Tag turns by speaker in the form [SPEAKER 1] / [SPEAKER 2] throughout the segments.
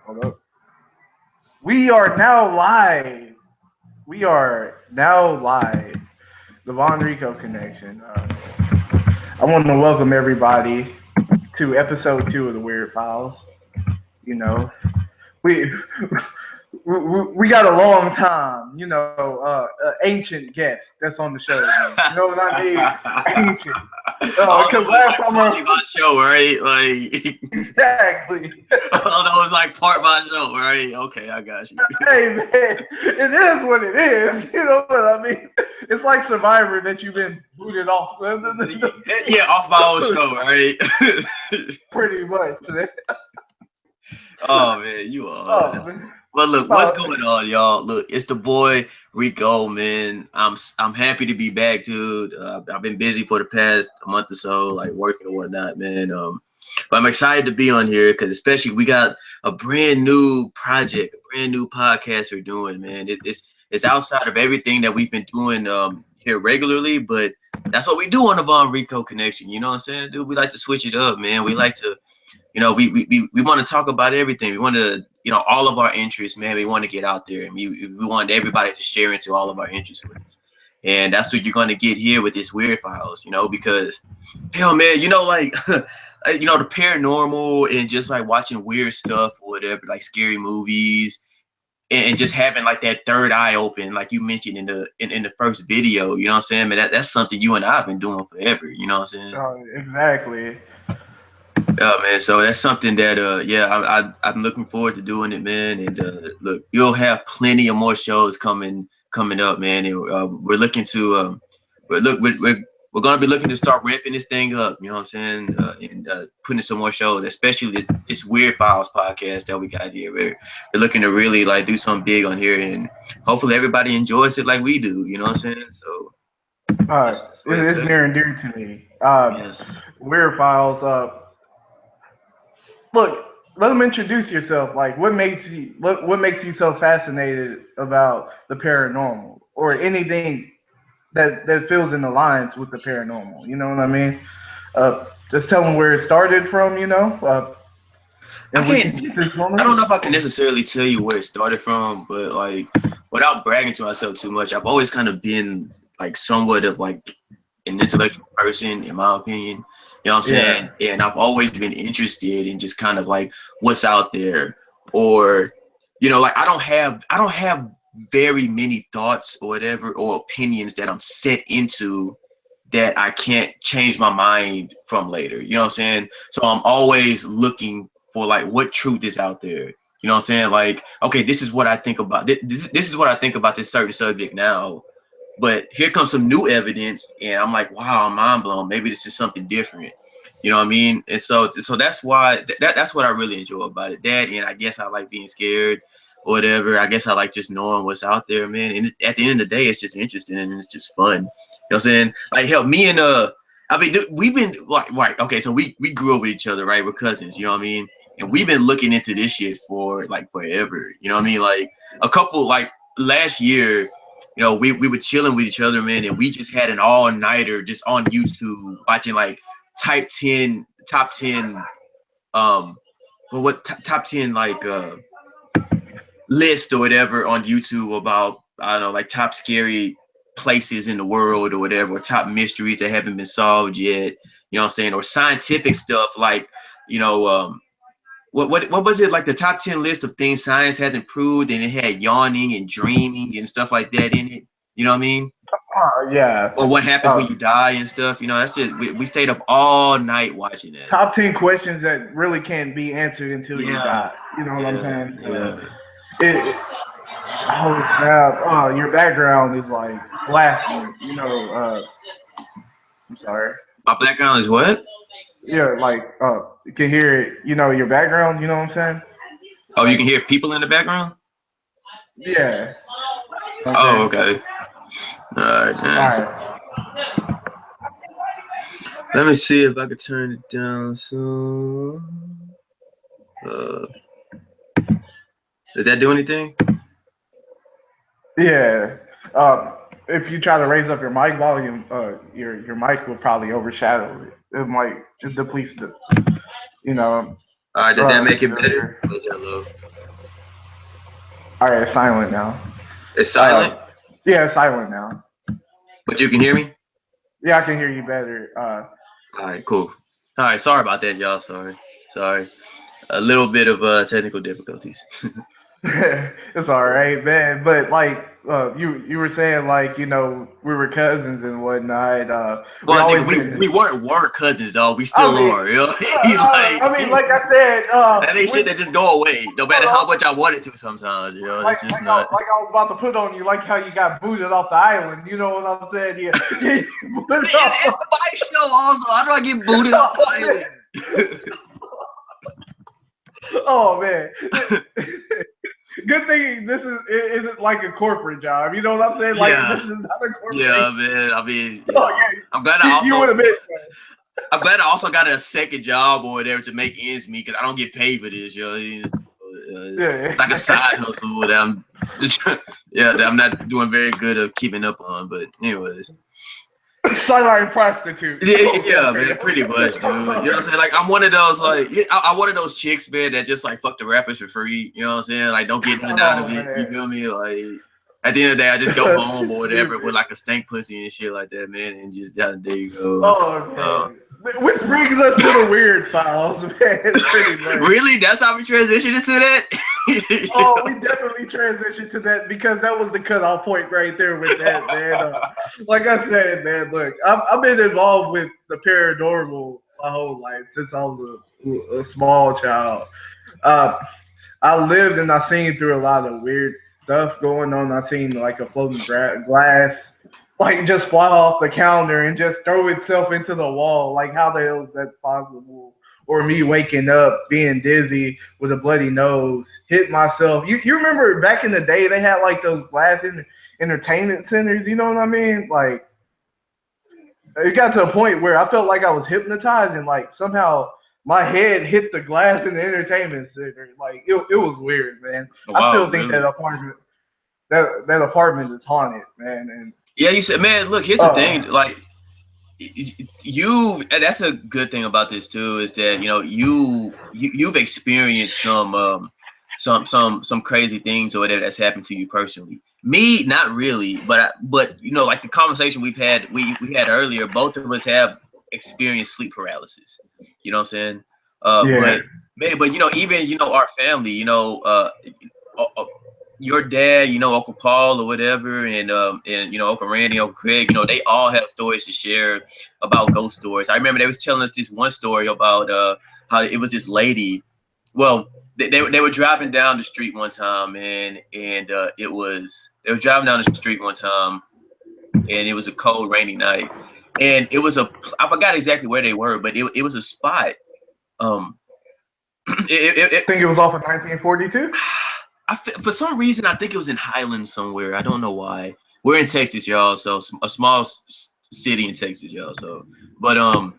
[SPEAKER 1] Hold up. We are now live. We are now live. The Von Rico Connection. I want to welcome everybody to episode 2 of the Weird Files. You know, we we got a long time. Ancient guest that's on the show again. You know what I mean? Ancient.
[SPEAKER 2] All
[SPEAKER 1] Because
[SPEAKER 2] the way
[SPEAKER 1] last
[SPEAKER 2] like
[SPEAKER 1] time
[SPEAKER 2] partly
[SPEAKER 1] I
[SPEAKER 2] my show, right? Like,
[SPEAKER 1] exactly.
[SPEAKER 2] oh, that was like part my show, right? Okay, I got you.
[SPEAKER 1] Hey man, it is what it is. You know what I mean? It's like Survivor that you've been booted off.
[SPEAKER 2] Yeah, off my own show, right?
[SPEAKER 1] Pretty much.
[SPEAKER 2] Oh man, you are.
[SPEAKER 1] Oh man.
[SPEAKER 2] Well, look, what's
[SPEAKER 1] Oh,
[SPEAKER 2] going on, y'all? Look, it's the boy Rico, man. I'm happy to be back, dude. I've been busy for the past month or so, like working and whatnot, man. But I'm excited to be on here because especially we got a brand new project, a brand new podcast we're doing, man. It's outside of everything that we've been doing here regularly, but that's what we do on the Von Rico Connection. You know what I'm saying, dude? We like to switch it up, man. We like to we want to talk about everything. We want to, all of our interests, man. We want to get out there, and we want everybody to share into all of our interests with us. And that's what you're going to get here with this Weird Files, because hell, man, like, the paranormal and just like watching weird stuff or whatever, like scary movies, and just having like that third eye open, like you mentioned in the first video. You know what I'm saying? Man, that's something you and I have been doing forever. You know what I'm saying?
[SPEAKER 1] exactly.
[SPEAKER 2] Yeah, man. So that's something that yeah, I'm looking forward to doing it, man. And look, you'll have plenty of more shows coming up, man. And we're looking to we're gonna be looking to start ramping this thing up. You know what I'm saying? And putting some more shows, especially this Weird Files podcast that we got here. We're looking to really like do something big on here, and hopefully everybody enjoys it like we do. You know what I'm saying? So that's what it's
[SPEAKER 1] It's
[SPEAKER 2] at.
[SPEAKER 1] near and dear to me.
[SPEAKER 2] Yes.
[SPEAKER 1] Weird Files. Look, let them introduce yourself. Like, what makes you so fascinated about the paranormal or anything that fills in the lines with the paranormal? You know what I mean? Just tell them where it started from.
[SPEAKER 2] I
[SPEAKER 1] And we
[SPEAKER 2] can't.
[SPEAKER 1] can get this
[SPEAKER 2] I don't know if I
[SPEAKER 1] going.
[SPEAKER 2] can necessarily tell you where it started from, but like without bragging to myself too much, I've always kind of been like somewhat of like an intellectual person, in my opinion. You know what I'm
[SPEAKER 1] Yeah.
[SPEAKER 2] saying? And I've always been interested in just kind of like what's out there, or like I don't have very many thoughts or whatever or opinions that I'm set into that I can't change my mind from later. You know what I'm saying? So I'm always looking for like what truth is out there. You know what I'm saying? Like, okay, this is what I think about this is what I think about this certain subject now. But here comes some new evidence, and I'm like, wow, I'm mind blown. Maybe this is something different. You know what I mean? And so that's why that's what I really enjoy about it. That, and I guess I like being scared or whatever. I guess I like just knowing what's out there, man. And at the end of the day, it's just interesting and it's just fun. You know what I'm saying? Like, help me and I mean, dude, we've been like, right, okay, so we grew up with each other, right? We're cousins, you know what I mean? And we've been looking into this shit for like forever. You know what I mean? Like a couple like last year, we were chilling with each other, man, and we just had an all nighter just on YouTube watching like top 10 top 10 like list or whatever on YouTube about, I don't know, like top scary places in the world or whatever, or top mysteries that haven't been solved yet. You know what I'm saying? Or scientific stuff like, you know, what was it, like the top 10 list of things science hasn't proved, and it had yawning and dreaming and stuff like that in it. You know what I mean?
[SPEAKER 1] Yeah.
[SPEAKER 2] Or what happens when
[SPEAKER 1] Uh,
[SPEAKER 2] you die and stuff. That's just we stayed up all night watching that.
[SPEAKER 1] Top 10 questions that really can't be answered until you
[SPEAKER 2] Yeah,
[SPEAKER 1] die. You know what I'm
[SPEAKER 2] yeah,
[SPEAKER 1] saying?
[SPEAKER 2] yeah.
[SPEAKER 1] It, oh snap! Your background is like blasting. I'm sorry.
[SPEAKER 2] My background is what?
[SPEAKER 1] Yeah, like you can hear it. Your background. You know what I'm saying?
[SPEAKER 2] Oh, you
[SPEAKER 1] Like
[SPEAKER 2] can hear people in the background?
[SPEAKER 1] yeah. You know what I'm
[SPEAKER 2] Oh,
[SPEAKER 1] saying?
[SPEAKER 2] okay. All right,
[SPEAKER 1] All
[SPEAKER 2] man.
[SPEAKER 1] right.
[SPEAKER 2] Let me see if I can turn it down. So, uh, does that do anything?
[SPEAKER 1] Yeah. If you try to raise up your mic volume, your mic will probably overshadow it. It might just deplete the. You know.
[SPEAKER 2] All right, does that make it better?
[SPEAKER 1] Your
[SPEAKER 2] Or is that low?
[SPEAKER 1] All right, it's silent now.
[SPEAKER 2] It's silent,
[SPEAKER 1] Uh, yeah, it's silent now.
[SPEAKER 2] but you can hear me.
[SPEAKER 1] Yeah, I can hear you better.
[SPEAKER 2] All right, cool. All right, sorry about that, y'all. Sorry. A little bit of technical difficulties.
[SPEAKER 1] It's all right, man. But like, you were saying, like, we were cousins and whatnot. We
[SPEAKER 2] Well,
[SPEAKER 1] always
[SPEAKER 2] nigga,
[SPEAKER 1] been.
[SPEAKER 2] we weren't cousins, dog. We
[SPEAKER 1] I
[SPEAKER 2] still
[SPEAKER 1] mean,
[SPEAKER 2] are. You know?
[SPEAKER 1] like I said,
[SPEAKER 2] That ain't
[SPEAKER 1] we
[SPEAKER 2] shit that just go away, no matter how much I want it to. Sometimes,
[SPEAKER 1] like
[SPEAKER 2] it's just
[SPEAKER 1] like I,
[SPEAKER 2] not.
[SPEAKER 1] like I was about to put on you, like how you got booted off the island. You know what I'm saying? Yeah, yeah, you booted
[SPEAKER 2] It's
[SPEAKER 1] off.
[SPEAKER 2] my show also. How do I get booted off the
[SPEAKER 1] Oh man,
[SPEAKER 2] island?
[SPEAKER 1] oh man. Good thing this isn't like a corporate job. You know what I'm saying? Like
[SPEAKER 2] Yeah,
[SPEAKER 1] this is not a
[SPEAKER 2] yeah,
[SPEAKER 1] corporation.
[SPEAKER 2] man. I mean,
[SPEAKER 1] Oh
[SPEAKER 2] yeah.
[SPEAKER 1] yeah,
[SPEAKER 2] I'm glad I
[SPEAKER 1] you would
[SPEAKER 2] also
[SPEAKER 1] have been.
[SPEAKER 2] I'm glad I also got a second job or whatever to make ends meet because I don't get paid for this, yo. It's
[SPEAKER 1] Yeah.
[SPEAKER 2] like a side hustle that I'm, yeah, that I'm not doing very good of keeping up on. But anyways,
[SPEAKER 1] Sideline prostitute.
[SPEAKER 2] yeah, man, pretty much, dude. You know what I'm saying? Like I'm one of those like I'm one of those chicks, man, that just like fuck the rappers for free. You know what I'm saying? Like don't get nothing out of
[SPEAKER 1] Oh
[SPEAKER 2] it. You
[SPEAKER 1] man.
[SPEAKER 2] feel me? Like at the end of the day, I just go home or whatever with
[SPEAKER 1] Stupid.
[SPEAKER 2] like a stank pussy and shit like that, man, and just there you go.
[SPEAKER 1] Oh
[SPEAKER 2] Uh,
[SPEAKER 1] man. Which brings us to the weird files, man. Pretty much.
[SPEAKER 2] really? That's how we transitioned into
[SPEAKER 1] Oh, we
[SPEAKER 2] that?
[SPEAKER 1] definitely transitioned to that because that was the cutoff point right there with that, man. Like I said, man, look, I've been involved with the paranormal my whole life since I was a small child. Uh, I lived and I seen through a lot of weird stuff going on. I seen like a floating glass, like just fly off the counter and just throw itself into the wall. Like how the hell is that possible? Or me waking up being dizzy with a bloody nose, hit myself. You remember back in the day they had like those glass entertainment centers. You know what I mean? Like it got to a point where I felt like I was hypnotized and like somehow my head hit the glass in the entertainment center. Like it was weird, man. I
[SPEAKER 2] Wow,
[SPEAKER 1] still think
[SPEAKER 2] really?
[SPEAKER 1] that apartment is haunted, man. And
[SPEAKER 2] Yeah, you said, man. Look, here's the
[SPEAKER 1] uh,
[SPEAKER 2] thing. Like, you, and that's a good thing about this too, is that you've experienced some crazy things or whatever that's happened to you personally. Me, not really, but like the conversation we had earlier, both of us have experienced sleep paralysis. You know what I'm saying?
[SPEAKER 1] yeah,
[SPEAKER 2] But man, but even our family, uh, uh, your dad, Uncle Paul or whatever, and Uncle Randy, Uncle Craig, they all have stories to share about ghost stories. I remember they was telling us this one story about how it was this lady. Well, they were driving down the street one time, man, and they were driving down the street one time, and it was a cold, rainy night, and it was I forgot exactly where they were, but it was a spot. Um, it,
[SPEAKER 1] I think it was off of 1942.
[SPEAKER 2] for some reason, I think it was in Highlands somewhere. I don't know why. We're in Texas, y'all. So a small city in Texas, y'all. So, but um,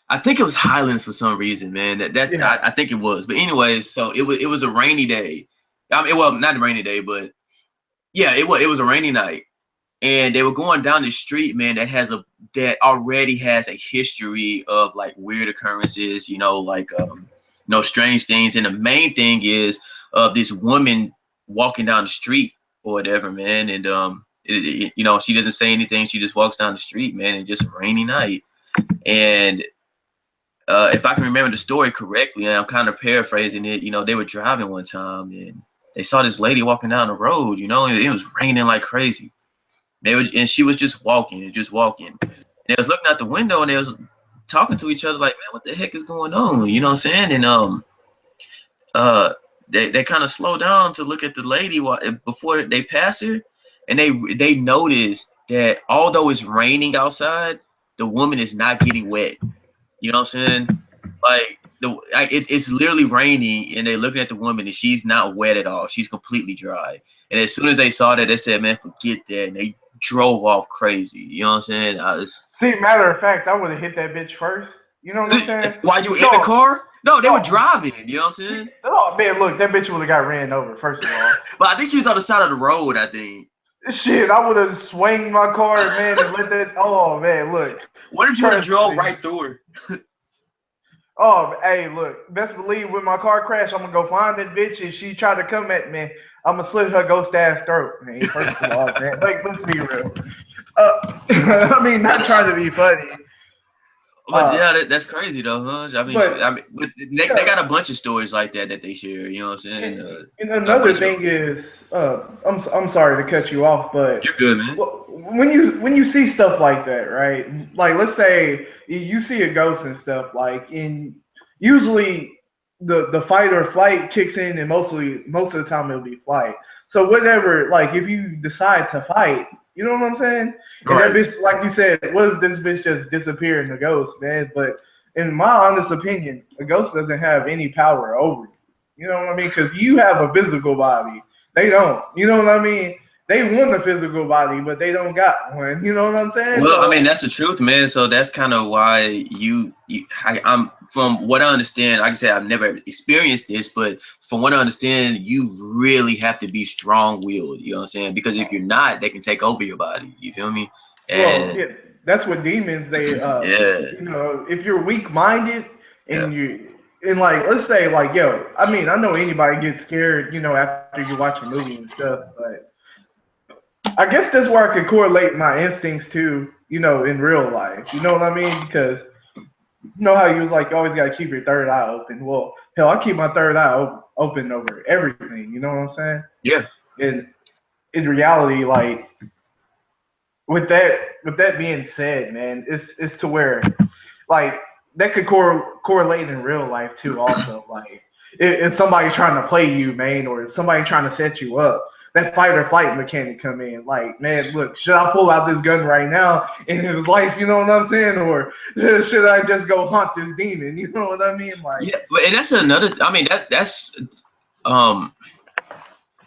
[SPEAKER 2] I think it was Highlands for some reason, man.
[SPEAKER 1] Yeah,
[SPEAKER 2] I think it was. But anyways, so it was a rainy day. I mean, well, not a rainy day, but yeah, it was a rainy night, and they were going down the street, man. That already has a history of like weird occurrences, like strange things. And the main thing is this woman walking down the street or whatever, man. And she doesn't say anything. She just walks down the street, man. And just a rainy night. And if I can remember the story correctly, and I'm kind of paraphrasing it, they were driving one time and they saw this lady walking down the road, and it was raining like crazy. And she was just walking and just walking. And they was looking out the window and they was talking to each other like, man, what the heck is going on? You know what I'm saying? And uh, they kind of slow down to look at the lady before they pass her, and they notice that although it's raining outside, the woman is not getting wet. You know what I'm saying? Like it's literally raining, and they're looking at the woman, and she's not wet at all. She's completely dry. And as soon as they saw that, they said, "Man, forget that," and they drove off crazy. You know what I'm saying?
[SPEAKER 1] see, matter of fact, I would have hit that bitch first. You know what I'm saying?
[SPEAKER 2] While you in the
[SPEAKER 1] No,
[SPEAKER 2] car? No, they were
[SPEAKER 1] no.
[SPEAKER 2] driving. You know what I'm saying?
[SPEAKER 1] Oh man, look, that bitch would have got ran over. First of all,
[SPEAKER 2] But I think she was on the side of the road. I think.
[SPEAKER 1] shit, I would have swung my car, man, and let that. Oh man, look,
[SPEAKER 2] What if you would have
[SPEAKER 1] trust
[SPEAKER 2] drove
[SPEAKER 1] me.
[SPEAKER 2] right through her?
[SPEAKER 1] Oh, hey, look, best believe when my car crash, I'm gonna go find that bitch and she try to come at me, I'm gonna slit her ghost ass throat, man. First of all, man, like let's be real. I mean, not trying to be funny,
[SPEAKER 2] But
[SPEAKER 1] uh,
[SPEAKER 2] yeah, that's crazy though, huh?
[SPEAKER 1] but
[SPEAKER 2] But they
[SPEAKER 1] yeah.
[SPEAKER 2] got a bunch of stories like that that they share. You know what I'm saying?
[SPEAKER 1] And, and
[SPEAKER 2] Got a
[SPEAKER 1] another
[SPEAKER 2] bunch of them.
[SPEAKER 1] thing is, I'm sorry to cut you off, but
[SPEAKER 2] You're good, man.
[SPEAKER 1] when you see stuff like that, right? Like let's say you see a ghost and stuff, like in usually the fight or flight kicks in, and most of the time it'll be flight. So whatever, like if you decide to fight, you know what I'm saying? And that
[SPEAKER 2] Right.
[SPEAKER 1] bitch, like you said, what if this bitch just disappear in the ghost, man? But in my honest opinion, a ghost doesn't have any power over you. You know what I mean? Because you have a physical body. They don't. You know what I mean? They want a physical body, but they don't got one. You know what I'm saying?
[SPEAKER 2] Well, I
[SPEAKER 1] So
[SPEAKER 2] mean, that's the truth, man. So that's kind of why I'm from what I understand. Like I said, I've never experienced this, but from what I understand, you really have to be strong-willed. You know what I'm saying? Because if you're not, they can take over your body. You feel me?
[SPEAKER 1] well,
[SPEAKER 2] And
[SPEAKER 1] yeah, that's what demons. They
[SPEAKER 2] yeah,
[SPEAKER 1] you know, if you're weak-minded
[SPEAKER 2] yeah,
[SPEAKER 1] and you and like let's say like yo, I mean, I know anybody gets scared, you know, after you watch a movie and stuff, but I guess that's where I could correlate my instincts to, you know, in real life. You know what I mean? Because you know how you was like you always got to keep your third eye open. Well, hell, I keep my third eye open over everything. You know what I'm saying?
[SPEAKER 2] yeah.
[SPEAKER 1] And in reality, like with that being said, man, it's to where like that could correlate in real life too. Also, like if somebody's trying to play you, man, or somebody trying to set you up, that fight or flight mechanic come in. Like, man, look, should I pull out this gun right now in his life? You know what I'm saying? Or should I just go hunt this demon? You know what I mean? Like,
[SPEAKER 2] Yeah, but and that's another. I mean, that's um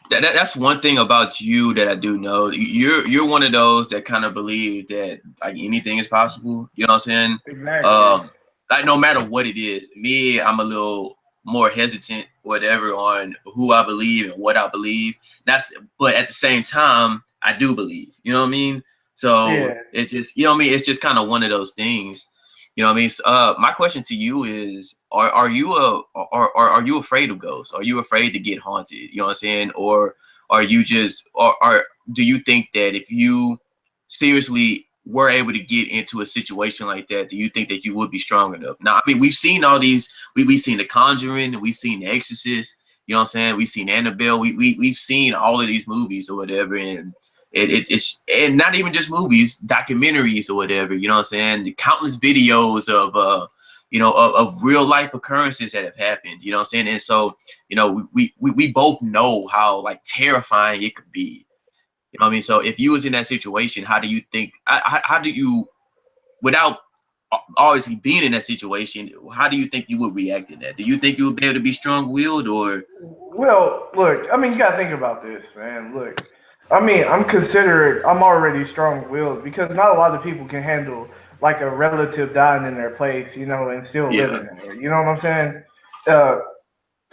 [SPEAKER 2] that's one thing about you that I do know. You're one of those that kind of believe that like anything is possible. You know what I'm saying?
[SPEAKER 1] exactly.
[SPEAKER 2] Um, like no matter what it is. Me, I'm a little more hesitant, whatever, on who I believe and what I believe. That's but at the same time, I do believe. You know what I mean? So
[SPEAKER 1] Yeah.
[SPEAKER 2] it's just you know what I mean. It's just kind of one of those things. You know what I mean? So, my question to you is: are you afraid of ghosts? Are you afraid to get haunted? You know what I'm saying? Or are you just or do you think that if you seriously were able to get into a situation like that, do you think that you would be strong enough? Now, I mean, we've seen all these. We've seen The Conjuring, we've seen The Exorcist. You know what I'm saying? We've seen Annabelle. We've seen all of these movies or whatever, and it's and not even just movies, documentaries or whatever. You know what I'm saying? The countless videos of of real life occurrences that have happened. You know what I'm saying? And so we both know how like terrifying it could be. You know what I mean? So if you was in that situation, how do you think? How do you, without obviously being in that situation, how do you think you would react in that? Do you think you would be able to be strong-willed or?
[SPEAKER 1] Well, look, I mean, you gotta think about this, man. Look, I mean, I'm already strong-willed because not a lot of people can handle like a relative dying in their place, you know, and still
[SPEAKER 2] Yeah.
[SPEAKER 1] living there. You know what I'm saying? Uh,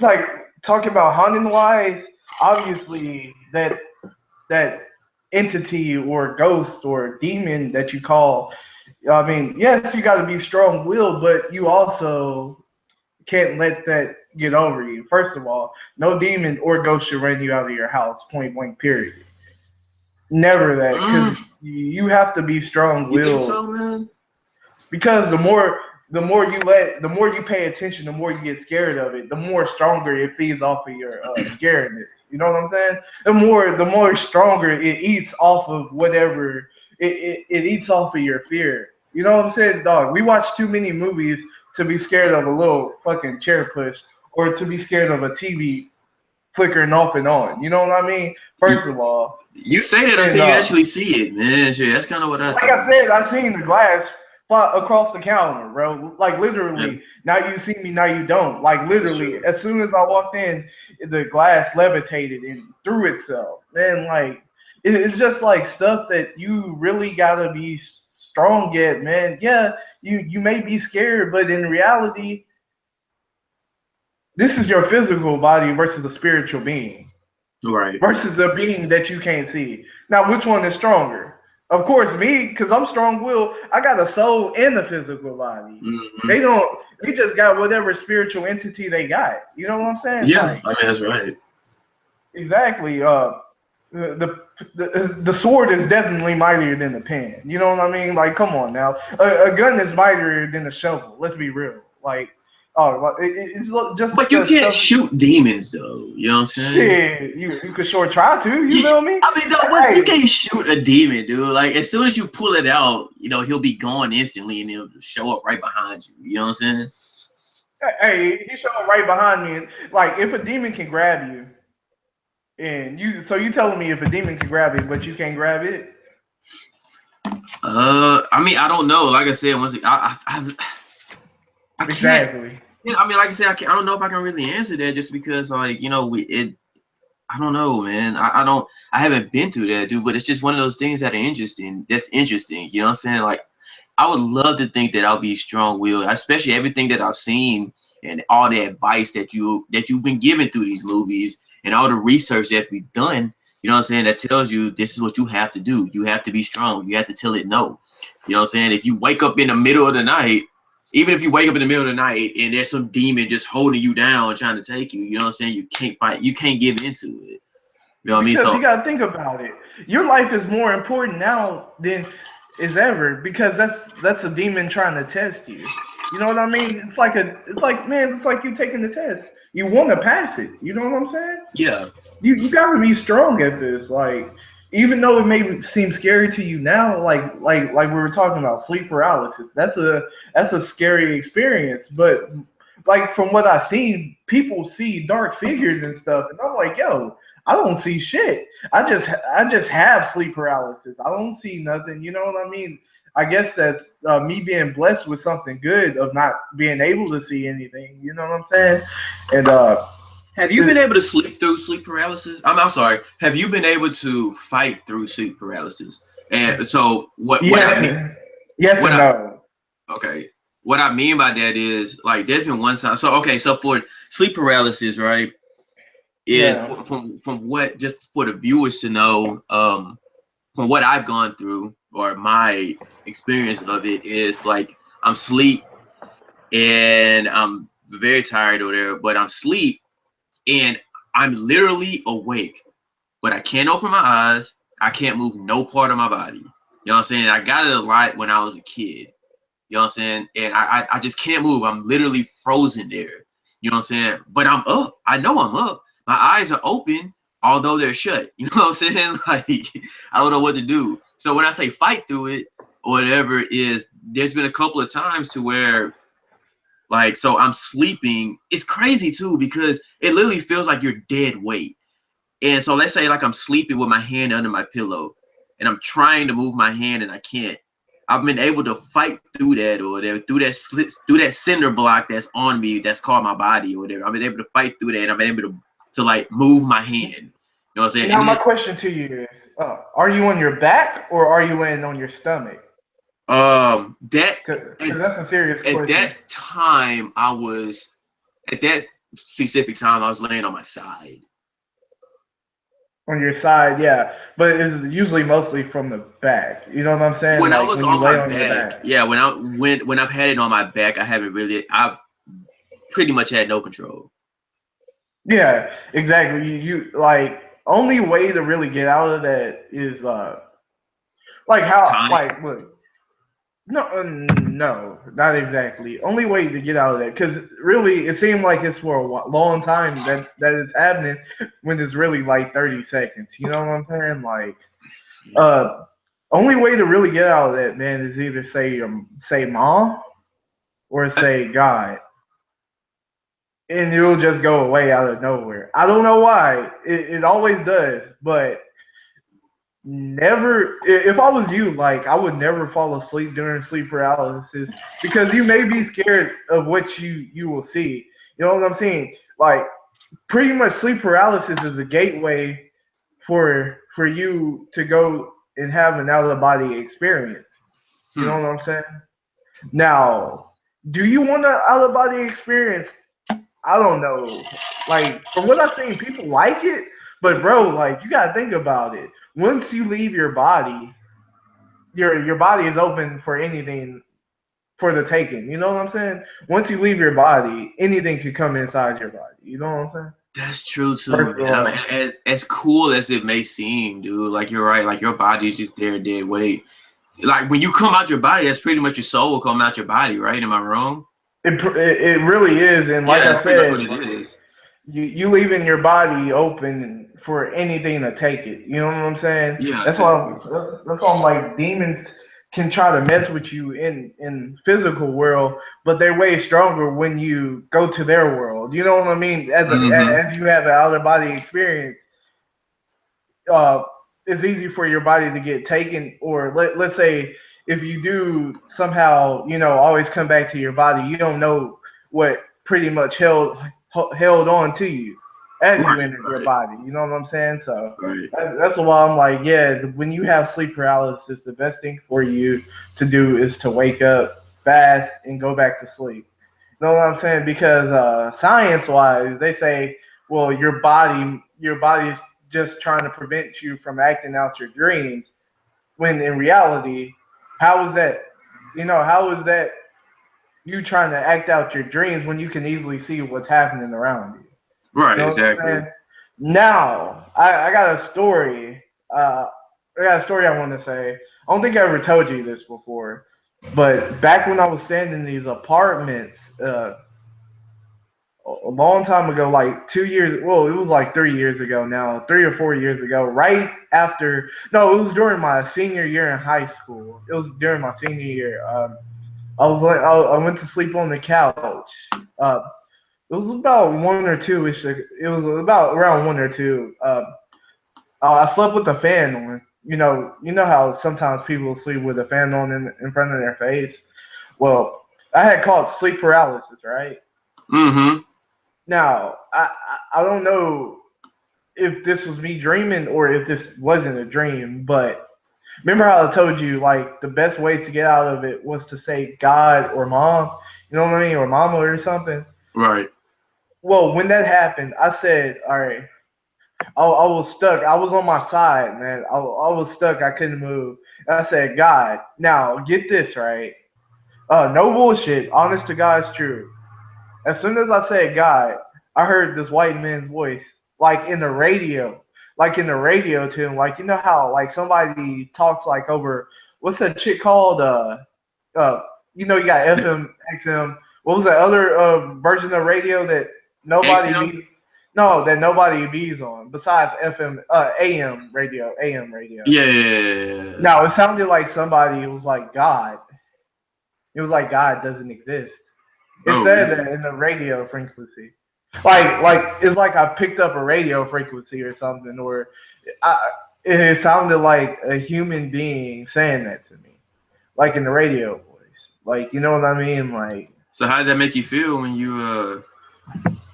[SPEAKER 1] like talking about hunting wise, obviously that entity or ghost or demon that you call, I mean, yes, you got to be strong-willed, but you also can't let that get over you. First of all, no demon or ghost should run you out of your house, point blank, period. Never that, because
[SPEAKER 2] Mm,
[SPEAKER 1] you have to be strong
[SPEAKER 2] you think
[SPEAKER 1] willed.
[SPEAKER 2] so, man?
[SPEAKER 1] Because the more you pay attention, the more you get scared of it, the more stronger it feeds off of your scaredness. You know what I'm saying? The more stronger it eats off of whatever it eats off of your fear. You know what I'm saying, dog? We watch too many movies to be scared of a little fucking chair push or to be scared of a TV flickering off and on. You know what I mean? First of all,
[SPEAKER 2] You say that
[SPEAKER 1] and
[SPEAKER 2] until you actually see it, man. Shit, that's kind of what I
[SPEAKER 1] like I
[SPEAKER 2] think.
[SPEAKER 1] said, I seen the glass fly across the counter, bro. Like
[SPEAKER 2] Yeah.
[SPEAKER 1] literally, now you see me, now you don't. Like
[SPEAKER 2] That's
[SPEAKER 1] literally,
[SPEAKER 2] true.
[SPEAKER 1] as soon as I walked in, the glass levitated and threw itself. Man, like it's just like stuff that you really gotta be strong at, man. Yeah, you may be scared, but in reality, this is your physical body versus a spiritual being
[SPEAKER 2] Right.
[SPEAKER 1] versus a being that you can't see. Now, which one is stronger? Of course, me, because I'm strong-willed, I got a soul and a physical body.
[SPEAKER 2] Hmm.
[SPEAKER 1] They don't. They just got whatever spiritual entity they got. You know what I'm saying?
[SPEAKER 2] Yeah,
[SPEAKER 1] Like
[SPEAKER 2] I mean that's right.
[SPEAKER 1] exactly. The sword is definitely mightier than the pen. You know what I mean? Like, come on now. A gun is mightier than a shovel. Let's be real. Like, oh, just
[SPEAKER 2] But you
[SPEAKER 1] the
[SPEAKER 2] can't
[SPEAKER 1] stuff.
[SPEAKER 2] shoot demons though. You know what I'm saying?
[SPEAKER 1] Shit, you could sure try to. You
[SPEAKER 2] Yeah,
[SPEAKER 1] feel me?
[SPEAKER 2] I mean, no, but you
[SPEAKER 1] Hey,
[SPEAKER 2] can't shoot a demon, dude. Like as soon as you pull it out, he'll be gone instantly, and he'll show up right behind you. You know what I'm saying?
[SPEAKER 1] hey, he's showing right behind me. Like, if a demon can grab you, and you telling me if a demon can grab it, but you can't grab it?
[SPEAKER 2] I mean, I don't know. Like I said, I can't.
[SPEAKER 1] Exactly.
[SPEAKER 2] Yeah, I mean, like I said, I can't, I don't know if I can really answer that just because, like, I don't know, man. I don't. I haven't been through that, dude. But it's just one of those things that are interesting. That's interesting. You know what I'm saying? Like, I would love to think that I'll be strong-willed, especially everything that I've seen and all the advice that you've been given through these movies and all the research that we've done. You know what I'm saying? That tells you this is what you have to do. You have to be strong. You have to tell it no. You know what I'm saying? If you wake up in the middle of the night, even if you wake up in the middle of the night and there's some demon just holding you down trying to take you, you know what I'm saying? You can't fight. You can't give into it. You know what I mean?
[SPEAKER 1] Because
[SPEAKER 2] So
[SPEAKER 1] you got to think about it. Your life is more important now than is ever because that's a demon trying to test you. You know what I mean? It's like you taking the test. You want to pass it. You know what I'm saying?
[SPEAKER 2] yeah.
[SPEAKER 1] You got to be strong at this. Like even though it may seem scary to you now, like we were talking about sleep paralysis. That's a scary experience. But like from what I've seen, people see dark figures and stuff, and I'm like, yo, I don't see shit. I just have sleep paralysis. I don't see nothing. You know what I mean? I guess that's me being blessed with something good of not being able to see anything. You know what I'm saying? And
[SPEAKER 2] Have you been
[SPEAKER 1] it,
[SPEAKER 2] able to sleep through sleep paralysis? I'm sorry. Have you been able to fight through sleep paralysis? And so what I
[SPEAKER 1] yes,
[SPEAKER 2] mean
[SPEAKER 1] yes
[SPEAKER 2] what
[SPEAKER 1] and
[SPEAKER 2] I
[SPEAKER 1] no.
[SPEAKER 2] okay. What I mean by that is like there's been one time. So okay, so for sleep paralysis, right? It
[SPEAKER 1] Yeah.
[SPEAKER 2] from what just for the viewers to know, from what I've gone through or my experience of it is like I'm sleep and I'm very tired or whatever, but I'm sleep and I'm literally awake, but I can't open my eyes. I can't move no part of my body. You know what I'm saying? I got it a lot when I was a kid. You know what I'm saying? And I just can't move. I'm literally frozen there. You know what I'm saying? But I'm up. I know I'm up. My eyes are open, although they're shut. You know what I'm saying? Like I don't know what to do. So when I say fight through it or whatever is, there's been a couple of times to where like so I'm sleeping. It's crazy too because it literally feels like you're dead weight. And so let's say like I'm sleeping with my hand under my pillow and I'm trying to move my hand and I can't. I've been able to fight through that or whatever, through that cinder block that's on me, that's called my body or whatever. I've been able to fight through that and I've been able to like move my hand. You know what I'm saying?
[SPEAKER 1] Now
[SPEAKER 2] And
[SPEAKER 1] my
[SPEAKER 2] then
[SPEAKER 1] question to you is: are you on your back or are you laying on your stomach?
[SPEAKER 2] that
[SPEAKER 1] Because that's a serious
[SPEAKER 2] at
[SPEAKER 1] question.
[SPEAKER 2] that time I was at that specific time I was laying on my side.
[SPEAKER 1] On your side, yeah, but it's usually mostly from the back. You know what I'm saying?
[SPEAKER 2] When I
[SPEAKER 1] Like
[SPEAKER 2] was
[SPEAKER 1] when you
[SPEAKER 2] on
[SPEAKER 1] lay
[SPEAKER 2] my
[SPEAKER 1] on your
[SPEAKER 2] back,
[SPEAKER 1] back.
[SPEAKER 2] yeah, when I've had it on my back, I've pretty much had no control.
[SPEAKER 1] Yeah, exactly. You like only way to really get out of that is like how
[SPEAKER 2] Time.
[SPEAKER 1] like look. No, no, not exactly. Only way to get out of that, because really, it seemed like it's for a long time that it's happening when it's really like 30 seconds. You know what I'm saying? Like, uh, only way to really get out of that, man, is either say mom or say God, and it'll just go away out of nowhere. I don't know why. It always does, but never. If I was you, like I would never fall asleep during sleep paralysis because you may be scared of what you will see. You know what I'm saying? Like pretty much sleep paralysis is a gateway for you to go and have an out of body experience. You know
[SPEAKER 2] Hmm.
[SPEAKER 1] what I'm saying? Now, do you want an out of body experience? I don't know. Like from what I've seen, people like it, but bro, like you gotta think about it. Once you leave your body, your body is open for anything for the taking. You know what I'm saying? Once you leave your body, anything could come inside your body. You know what I'm saying?
[SPEAKER 2] That's true too,
[SPEAKER 1] First of
[SPEAKER 2] man. I mean,
[SPEAKER 1] all,
[SPEAKER 2] as cool as it may seem, dude, like you're right, like your body is just there dead weight. Like when you come out your body, that's pretty much your soul will come out your body, right? Am I wrong?
[SPEAKER 1] it really is, and like
[SPEAKER 2] Yeah,
[SPEAKER 1] I
[SPEAKER 2] that's pretty much
[SPEAKER 1] said,
[SPEAKER 2] what it is.
[SPEAKER 1] you leaving your body open for anything to take it. You know what I'm saying?
[SPEAKER 2] Yeah,
[SPEAKER 1] That's why
[SPEAKER 2] exactly.
[SPEAKER 1] that's why I'm like demons can try to mess with you in physical world, but they're way stronger when you go to their world. You know what I mean?
[SPEAKER 2] Mm-hmm.
[SPEAKER 1] As you have an outer body experience, uh, it's easy for your body to get taken, or let's say if you do somehow, always come back to your body, you don't know what pretty much held on to you as you
[SPEAKER 2] Right,
[SPEAKER 1] entered your
[SPEAKER 2] right,
[SPEAKER 1] body. You know what I'm saying? So
[SPEAKER 2] right.
[SPEAKER 1] that's why I'm like, yeah, when you have sleep paralysis, the best thing for you to do is to wake up fast and go back to sleep. You know what I'm saying? Because science wise, they say, well, your body's just trying to prevent you from acting out your dreams. When in reality, how is that? How is that you trying to act out your dreams when you can easily see what's happening around you?
[SPEAKER 2] Right,
[SPEAKER 1] You know what I'm
[SPEAKER 2] exactly.
[SPEAKER 1] saying? Now, I got a story. I got a story I want to say. I don't think I ever told you this before, but back when I was staying in these apartments, a long time ago, like 2 years. Well, it was like 3 years ago now, 3 or 4 years ago. Right after, no, it was during my senior year in high school. It was during my senior year. I went to sleep on the couch. Uh, it was about 1 or 2 ish. It was about around 1 or 2. I slept with the fan on. You know how sometimes people sleep with a fan on in front of their face. Well, I had caught sleep paralysis, right?
[SPEAKER 2] Mm-hmm.
[SPEAKER 1] Now, I don't know if this was me dreaming or if this wasn't a dream, but remember how I told you like the best ways to get out of it was to say God or mom, you know what I mean, or mama or something.
[SPEAKER 2] Right.
[SPEAKER 1] Well, when that happened, I said, all right, I was stuck. I was on my side, man. I was stuck. I couldn't move. And I said, God, now get this right. No bullshit. Honest to God's truth. As soon as I said God, I heard this white man's voice, like in the radio to him, like how like somebody talks like over what's that shit called? Uh, you got FM, XM. What was that other version of radio that nobody
[SPEAKER 2] XM?
[SPEAKER 1] be? No, that nobody bees on besides FM, AM radio.
[SPEAKER 2] Yeah, yeah, yeah, yeah.
[SPEAKER 1] No, it sounded like somebody was like God. It was like God doesn't exist. It
[SPEAKER 2] Oh,
[SPEAKER 1] said that
[SPEAKER 2] really?
[SPEAKER 1] in the radio frequency. Like it's like I picked up a radio frequency or something, or I, it sounded like a human being saying that to me, like in the radio voice. Like you know what I mean? Like
[SPEAKER 2] So how did that make you feel when you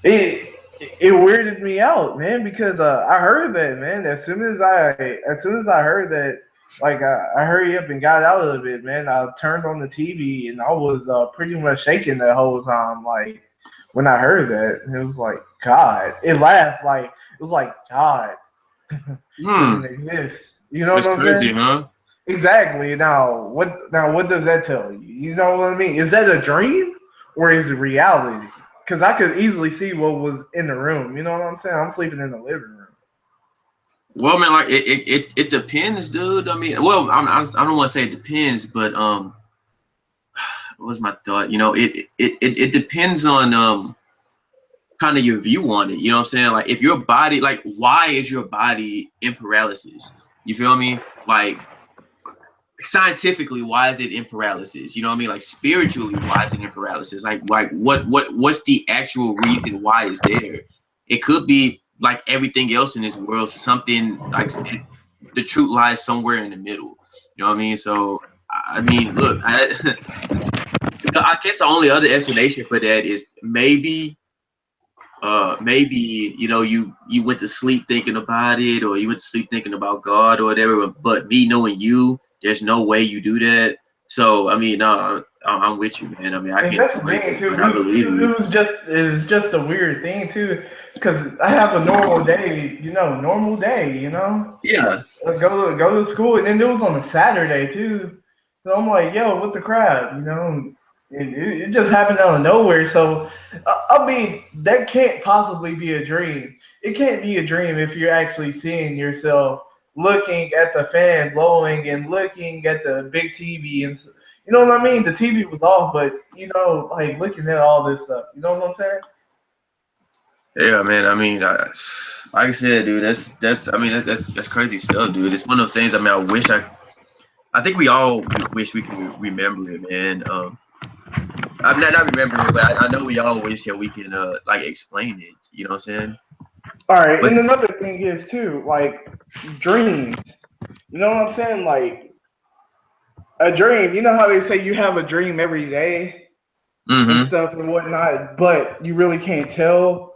[SPEAKER 1] it it weirded me out, man, because I heard that, man. As soon as I heard that, like I hurry up and got out of it, man. I turned on the TV and I was pretty much shaking the whole time, like when I heard that. It was like God. It laughed like it was like God
[SPEAKER 2] hmm,
[SPEAKER 1] doesn't exist. You know
[SPEAKER 2] that's
[SPEAKER 1] what I'm saying?
[SPEAKER 2] crazy, huh?
[SPEAKER 1] Exactly. Now what does that tell you? You know what I mean? Is that a dream or is it reality? Because I could easily see what was in the room. You know what I'm saying? I'm sleeping in the living room.
[SPEAKER 2] Well, man, like it depends, dude. I mean, well, I don't want to say it depends, but what was my thought? You know, it depends on kind of your view on it. You know what I'm saying? Like if your body, like why is your body in paralysis? You feel me? Like scientifically, why is it in paralysis? You know what I mean? Like spiritually, why is it in paralysis? Like what's the actual reason why it's there? It could be like everything else in this world, something like the truth lies somewhere in the middle. You know what I mean? So I mean, look, I guess the only other explanation for that is maybe you know you went to sleep thinking about it, or you went to sleep thinking about God or whatever, but me knowing you, there's no way you do that. So I mean, no, I'm with you, man. I mean, I
[SPEAKER 1] And
[SPEAKER 2] can't
[SPEAKER 1] that's the
[SPEAKER 2] explain
[SPEAKER 1] thing
[SPEAKER 2] it,
[SPEAKER 1] too.
[SPEAKER 2] but I believe you.
[SPEAKER 1] It's just a weird thing too, because I have a normal day, normal day,
[SPEAKER 2] Yeah,
[SPEAKER 1] go to school, and then it was on a Saturday too. So I'm like, yo, what the crap, And it just happened out of nowhere. So I mean, that can't possibly be a dream. It can't be a dream if you're actually seeing yourself looking at the fan blowing and looking at the big TV and you know what I mean. The TV was off, but like looking at all this stuff. You know what I'm saying?
[SPEAKER 2] yeah, man. I mean, like I said, dude, that's. I mean, that's crazy stuff, dude. It's one of those things. I mean, I think we all wish we could remember it, man. I'm not remember it, but I know we all wish that we can like explain it. You know what I'm saying?
[SPEAKER 1] All right,
[SPEAKER 2] But
[SPEAKER 1] and another thing is too, like dreams. You know what I'm saying? Like a dream. You know how they say you have a dream every day and
[SPEAKER 2] mm-hmm.
[SPEAKER 1] stuff and whatnot, but you really can't tell.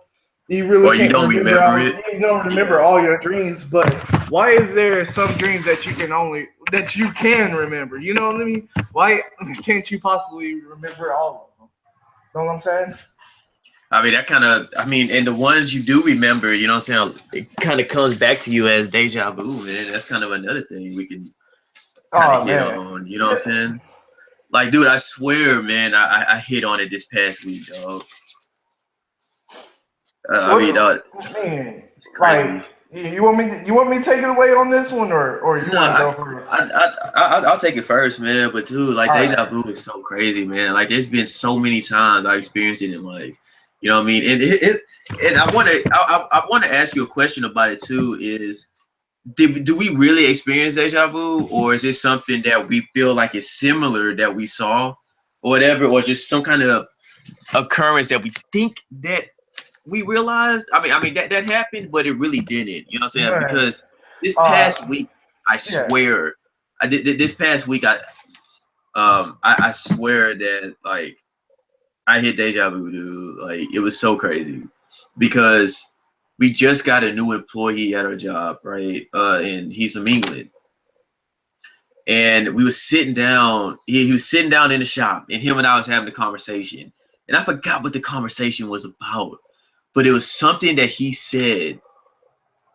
[SPEAKER 1] You really
[SPEAKER 2] Or you
[SPEAKER 1] can't
[SPEAKER 2] don't
[SPEAKER 1] remember
[SPEAKER 2] remember
[SPEAKER 1] all.
[SPEAKER 2] it.
[SPEAKER 1] You don't remember
[SPEAKER 2] Yeah.
[SPEAKER 1] all your dreams, but why is there some dreams that you can remember? You know what I mean? Why can't you possibly remember all of them? Know what I'm saying?
[SPEAKER 2] I mean, that kind of. I mean, and the ones you do remember, you know what I'm saying? It kind of comes back to you as deja vu, and that's kind of another thing we can kind of
[SPEAKER 1] Oh
[SPEAKER 2] hit
[SPEAKER 1] man.
[SPEAKER 2] on. You know what I'm saying? Like, dude, I swear, man, I hit on it this past week, dog. I mean,
[SPEAKER 1] What man?
[SPEAKER 2] it's
[SPEAKER 1] Like
[SPEAKER 2] crazy.
[SPEAKER 1] you want me to take it away on this one, or you
[SPEAKER 2] No,
[SPEAKER 1] want to go first?
[SPEAKER 2] I'll take it first, man. But dude, like
[SPEAKER 1] All
[SPEAKER 2] deja
[SPEAKER 1] right.
[SPEAKER 2] vu is so crazy, man. Like there's been so many times I've experienced it in life. You know what I mean? And I want to ask you a question about it too. Is do we really experience deja vu, or is it something that we feel like is similar that we saw, or whatever, or just some kind of occurrence that we think that we realized? I mean that happened, but it really didn't. You know what I'm saying?
[SPEAKER 1] Man.
[SPEAKER 2] Because this past
[SPEAKER 1] Uh.
[SPEAKER 2] week, I
[SPEAKER 1] Yeah.
[SPEAKER 2] swear, I did this past week. I swear that like I hit deja vu, dude. Like it was so crazy because we just got a new employee at our job, right? And he's from England, and we was sitting down. He was sitting down in the shop, and him and I was having a conversation, and I forgot what the conversation was about, but it was something that he said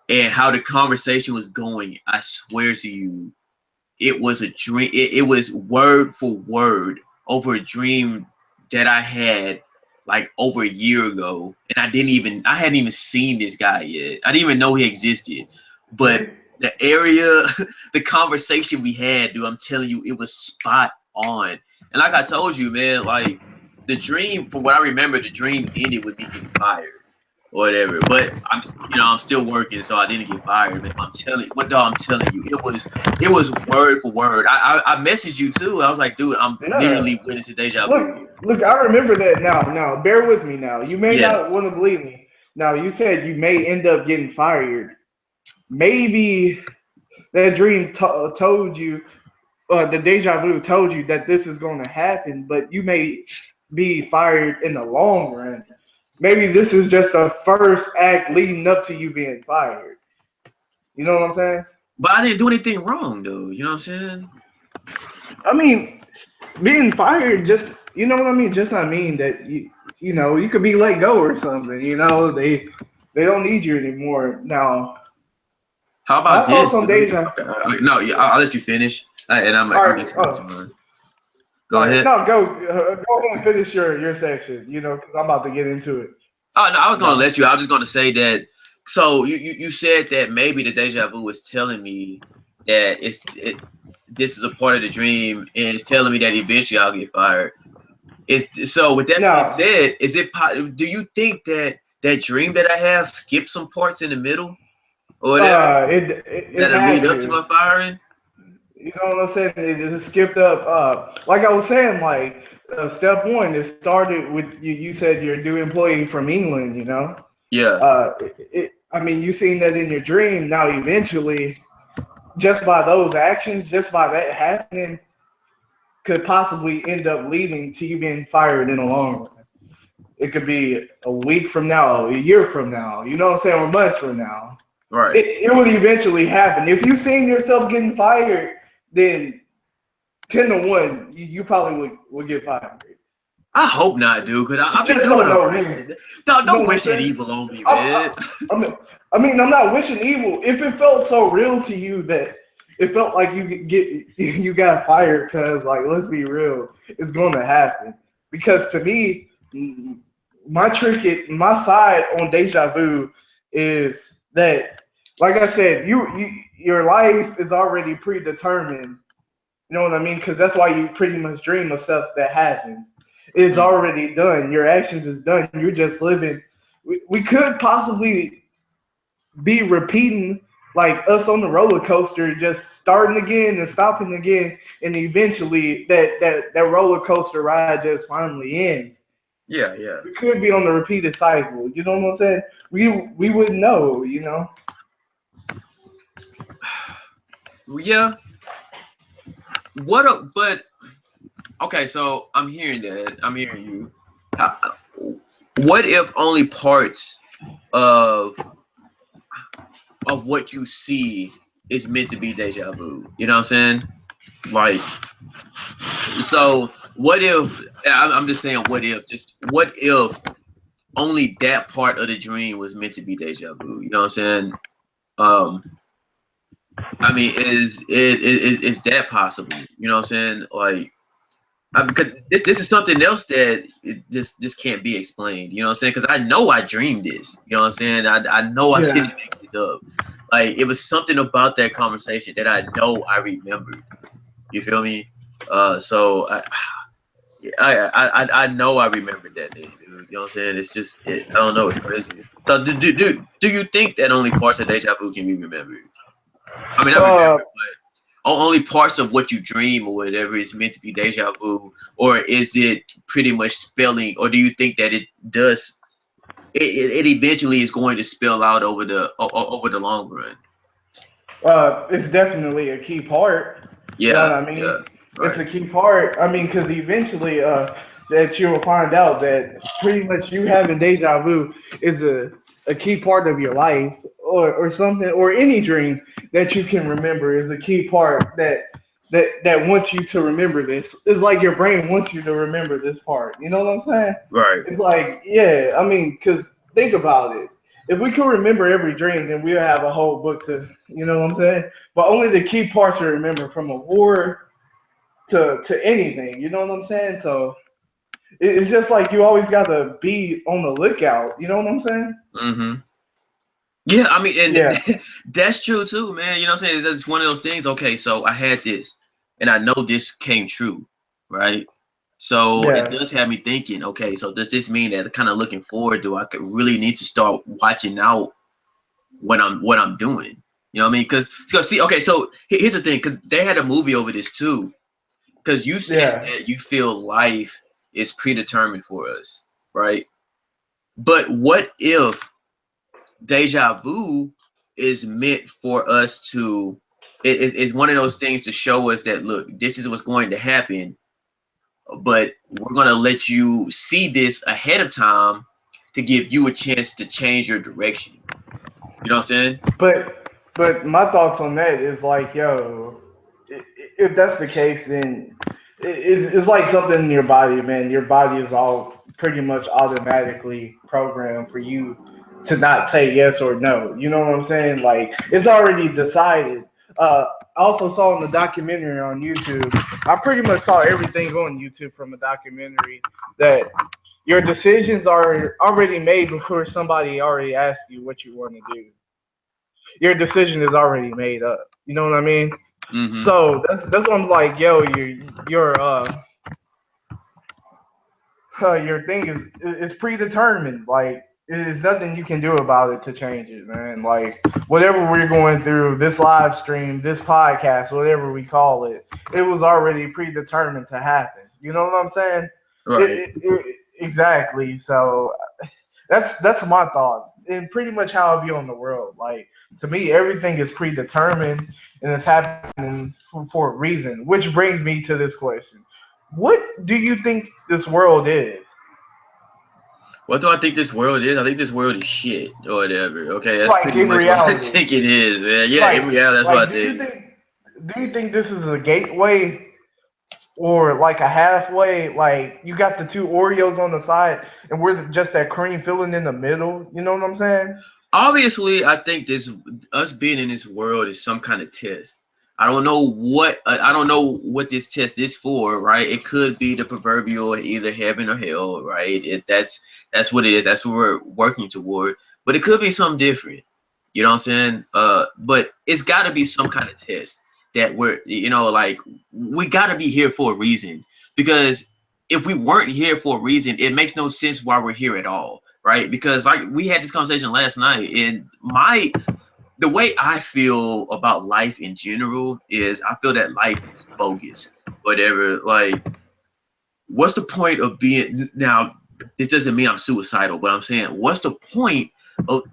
[SPEAKER 2] and how the conversation was going. I swear to you, it was a dream. It was word for word over a dream that I had like over a year ago, and I hadn't even seen this guy yet. I didn't even know he existed, but
[SPEAKER 1] See?
[SPEAKER 2] the area, the conversation we had, dude, I'm telling you, it was spot on. And like I told you, man, like the dream, from what I remember, the dream ended with me getting fired or whatever. But I'm still working, so I didn't get fired, man. I'm telling you, it was word for word. I messaged you too. I was like, dude, I'm
[SPEAKER 1] Yeah.
[SPEAKER 2] literally witnessing deja vu
[SPEAKER 1] Look,
[SPEAKER 2] here.
[SPEAKER 1] look. I remember that now. Now, bear with me. Now, you may
[SPEAKER 2] Yeah,
[SPEAKER 1] not want to believe me. Now, you said you may end up getting fired. Maybe that dream told you, the deja vu told you that this is going to happen, but you may be fired in the long run. Maybe this is just a first act leading up to you being fired. You know what I'm saying?
[SPEAKER 2] but I didn't do anything wrong, though. You know what I'm saying?
[SPEAKER 1] I mean, being fired just you know what I mean. Just not mean that you could be let go or something. They don't need you anymore. Now,
[SPEAKER 2] How about
[SPEAKER 1] my thoughts
[SPEAKER 2] this,
[SPEAKER 1] on
[SPEAKER 2] dude?
[SPEAKER 1] deja.
[SPEAKER 2] Okay, no, yeah, I'll let you finish, and
[SPEAKER 1] All
[SPEAKER 2] I'm
[SPEAKER 1] right.
[SPEAKER 2] explaining to
[SPEAKER 1] Oh,
[SPEAKER 2] mine.
[SPEAKER 1] all
[SPEAKER 2] Go
[SPEAKER 1] right.
[SPEAKER 2] ahead.
[SPEAKER 1] No, go ahead and finish your section. Because I'm about to get into it.
[SPEAKER 2] Oh no, I was
[SPEAKER 1] You
[SPEAKER 2] gonna
[SPEAKER 1] know.
[SPEAKER 2] let you. I was just gonna say that. So you said that maybe the deja vu was telling me that this is a part of the dream, and it's telling me that eventually I'll get fired. So with that being
[SPEAKER 1] Now,
[SPEAKER 2] said, do you think that that dream that I have skipped some parts in the middle or whatever
[SPEAKER 1] it
[SPEAKER 2] that'll lead
[SPEAKER 1] had
[SPEAKER 2] up to
[SPEAKER 1] to.
[SPEAKER 2] my firing?
[SPEAKER 1] You know what I'm saying? It just skipped up. Like I was saying, like step one, it started with you. You said you're a new employee from England.
[SPEAKER 2] Yeah,
[SPEAKER 1] I mean, you seen that in your dream. Now, eventually, just by those actions, just by that happening, could possibly end up leading to you being fired in the long run. It could be a week from now, a year from now. You know what I'm saying? Or months from now.
[SPEAKER 2] right.
[SPEAKER 1] It would eventually happen. If you seen yourself getting fired, then 10 to 1, you probably would get fired.
[SPEAKER 2] I hope not, dude, because
[SPEAKER 1] You
[SPEAKER 2] I've been
[SPEAKER 1] just
[SPEAKER 2] doing
[SPEAKER 1] don't
[SPEAKER 2] all
[SPEAKER 1] know
[SPEAKER 2] right.
[SPEAKER 1] when. You know
[SPEAKER 2] Don't
[SPEAKER 1] what I'm
[SPEAKER 2] wish that
[SPEAKER 1] saying?
[SPEAKER 2] evil on me, man.
[SPEAKER 1] I, I, I mean, I'm not wishing evil. If it felt so real to you that it felt like you got fired, because like let's be real, it's going to happen. Because to me, my side on deja vu is that, like I said, your life is already predetermined. You know what I mean? Because that's why you pretty much dream of stuff that happens. It's
[SPEAKER 2] Mhm.
[SPEAKER 1] already done. Your actions is done. You're just living. We could possibly be repeating like us on the roller coaster, just starting again and stopping again, and eventually that roller coaster ride just finally ends.
[SPEAKER 2] Yeah, yeah.
[SPEAKER 1] We could be on the repeated cycle. You know what I'm saying? We wouldn't know. You know?
[SPEAKER 2] Yeah. But okay, so I'm hearing that. I'm hearing you. How, what if only parts of what you see is meant to be deja vu? You know what I'm saying? Like, so what if I'm just saying, what if, just what if only that part of the dream was meant to be deja vu? You know what I'm saying? Um, I mean, is that possible? You know what I'm saying? Like, because this is something else that it just can't be explained. You know what I'm saying? Because I know I dreamed this. You know what I'm saying? I know I
[SPEAKER 1] Yeah.
[SPEAKER 2] didn't make it up. Like, it was something about that conversation that I know I remembered. You feel me? So I know I remembered that day, dude. You know what I'm saying? It's just I don't know. It's crazy. So do you think that only parts of deja vu can be remembered? I mean, not
[SPEAKER 1] Uh,
[SPEAKER 2] remembered, only parts of what you dream or whatever is meant to be deja vu, or is it pretty much spelling, or do you think that it does it eventually is going to spell out over the long run?
[SPEAKER 1] it's definitely a key part. You know what
[SPEAKER 2] Yeah,
[SPEAKER 1] I
[SPEAKER 2] yeah,
[SPEAKER 1] mean? It's
[SPEAKER 2] right.
[SPEAKER 1] a key part. I mean, because eventually, that you will find out that pretty much you having deja vu is a key part of your life, or something, or any dream that you can remember is a key part that wants you to remember this. It's like your brain wants you to remember this part. You know what I'm saying?
[SPEAKER 2] Right.
[SPEAKER 1] It's like, yeah, I mean, because think about it. If we could remember every dream, then we'll have a whole book to, you know what I'm saying? But only the key parts to remember, from a war to anything. You know what I'm saying? So it's just like you always got to be on the lookout. You know what I'm saying?
[SPEAKER 2] Mm-hmm. Yeah, I mean, and
[SPEAKER 1] Yeah,
[SPEAKER 2] that's true too, man. You know what I'm saying? It's one of those things. Okay, so I had this, and I know this came true, right? So it
[SPEAKER 1] yeah.
[SPEAKER 2] does have me thinking. Okay, so does this mean that kind of looking forward? Do I could really need to start watching out what I'm doing? You know what I mean? Because see, okay, so here's the thing. Because they had a movie over this too. Because you said
[SPEAKER 1] Yeah,
[SPEAKER 2] that you feel life is predetermined for us, right? But what if deja vu is meant for us to it's one of those things to show us that, look, this is what's going to happen, but we're going to let you see this ahead of time to give you a chance to change your direction. You know what I'm saying?
[SPEAKER 1] but my thoughts on that is like, yo, if that's the case, then it's like something in your body, man. Your body is all pretty much automatically programmed for you to not say yes or no. You know what I'm saying? Like it's already decided. I also saw in the documentary on YouTube. I pretty much saw everything on YouTube from a documentary that your decisions are already made before somebody already asked you what you want to do. Your decision is already made up. You know what I mean?
[SPEAKER 2] Mm-hmm.
[SPEAKER 1] So that's what I'm like, yo, your thing is predetermined. Like there's nothing you can do about it to change it, man. Like whatever we're going through, this live stream, this podcast, whatever we call it, it was already predetermined to happen. You know what I'm saying?
[SPEAKER 2] Right.
[SPEAKER 1] Exactly. So that's my thoughts and pretty much how I view on the world. Like to me, everything is predetermined and it's happening for a reason. Which brings me to this question: what do you think this world is?
[SPEAKER 2] What do I think this world is? I think this world is shit or whatever. Okay, that's
[SPEAKER 1] Like
[SPEAKER 2] pretty
[SPEAKER 1] in
[SPEAKER 2] much what I
[SPEAKER 1] reality,
[SPEAKER 2] think it is, man. Yeah, in
[SPEAKER 1] like
[SPEAKER 2] reality, that's what
[SPEAKER 1] like
[SPEAKER 2] I think.
[SPEAKER 1] do you think this is a gateway or like a halfway, like you got the two Oreos on the side, and we're just that cream filling in the middle. You know what I'm saying?
[SPEAKER 2] Obviously, I think this us being in this world is some kind of test. I don't know what this test is for, right? It could be the proverbial either heaven or hell, right? That's what it is. That's what we're working toward. But it could be something different. You know what I'm saying? But it's got to be some kind of test that we're, like we got to be here for a reason. Because if we weren't here for a reason, it makes no sense why we're here at all, right? Because like we had this conversation last night, and the way I feel about life in general is I feel that life is bogus. Whatever, like, what's the point of being now? This doesn't mean I'm suicidal, but I'm saying, what's the point of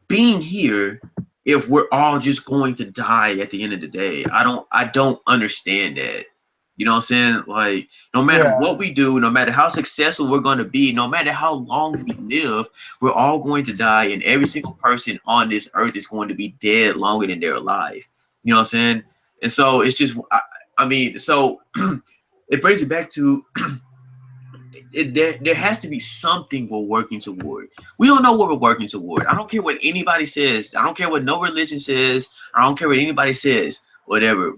[SPEAKER 2] being here if we're all just going to die at the end of the day? I don't understand that. You know what I'm saying? Like, no matter
[SPEAKER 1] Yeah.
[SPEAKER 2] what we do, no matter how successful we're going to be, no matter how long we live, we're all going to die, and every single person on this earth is going to be dead longer than they're alive. You know what I'm saying? And so it's just, I mean, so it brings it back to there has to be something we're working toward. We don't know what we're working toward. I don't care what anybody says. I don't care what no religion says. I don't care what anybody says. Whatever.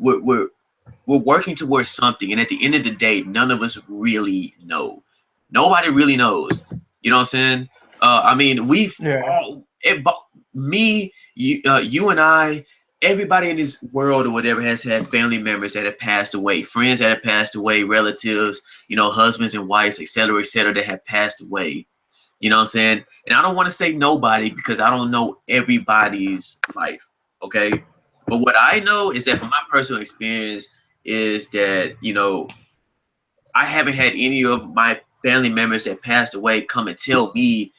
[SPEAKER 2] We're working towards something, and at the end of the day, none of us really know. Nobody really knows. You know what I'm saying? I mean, we've
[SPEAKER 1] Yeah.
[SPEAKER 2] all me, you and I, everybody in this world or whatever has had family members that have passed away, friends that have passed away, relatives, husbands and wives, et cetera, that have passed away. You know what I'm saying? And I don't want to say nobody because I don't know everybody's life. Okay. But what I know is that from my personal experience is that, I haven't had any of my family members that passed away come and tell me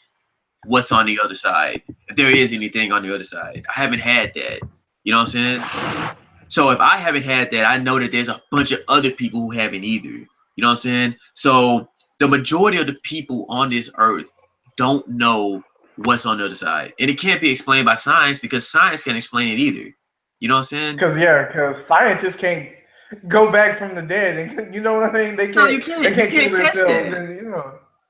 [SPEAKER 2] what's on the other side. If there is anything on the other side. I haven't had that. You know what I'm saying? So if I haven't had that, I know that there's a bunch of other people who haven't either. You know what I'm saying? So the majority of the people on this earth don't know what's on the other side. And it can't be explained by science because science can't explain it either. You know what I'm saying?
[SPEAKER 1] Because scientists can't go back from the dead, and you know what I mean. They
[SPEAKER 2] No,
[SPEAKER 1] can't
[SPEAKER 2] you
[SPEAKER 1] they
[SPEAKER 2] can't. You
[SPEAKER 1] can't kill
[SPEAKER 2] can't test
[SPEAKER 1] themselves,
[SPEAKER 2] that.
[SPEAKER 1] and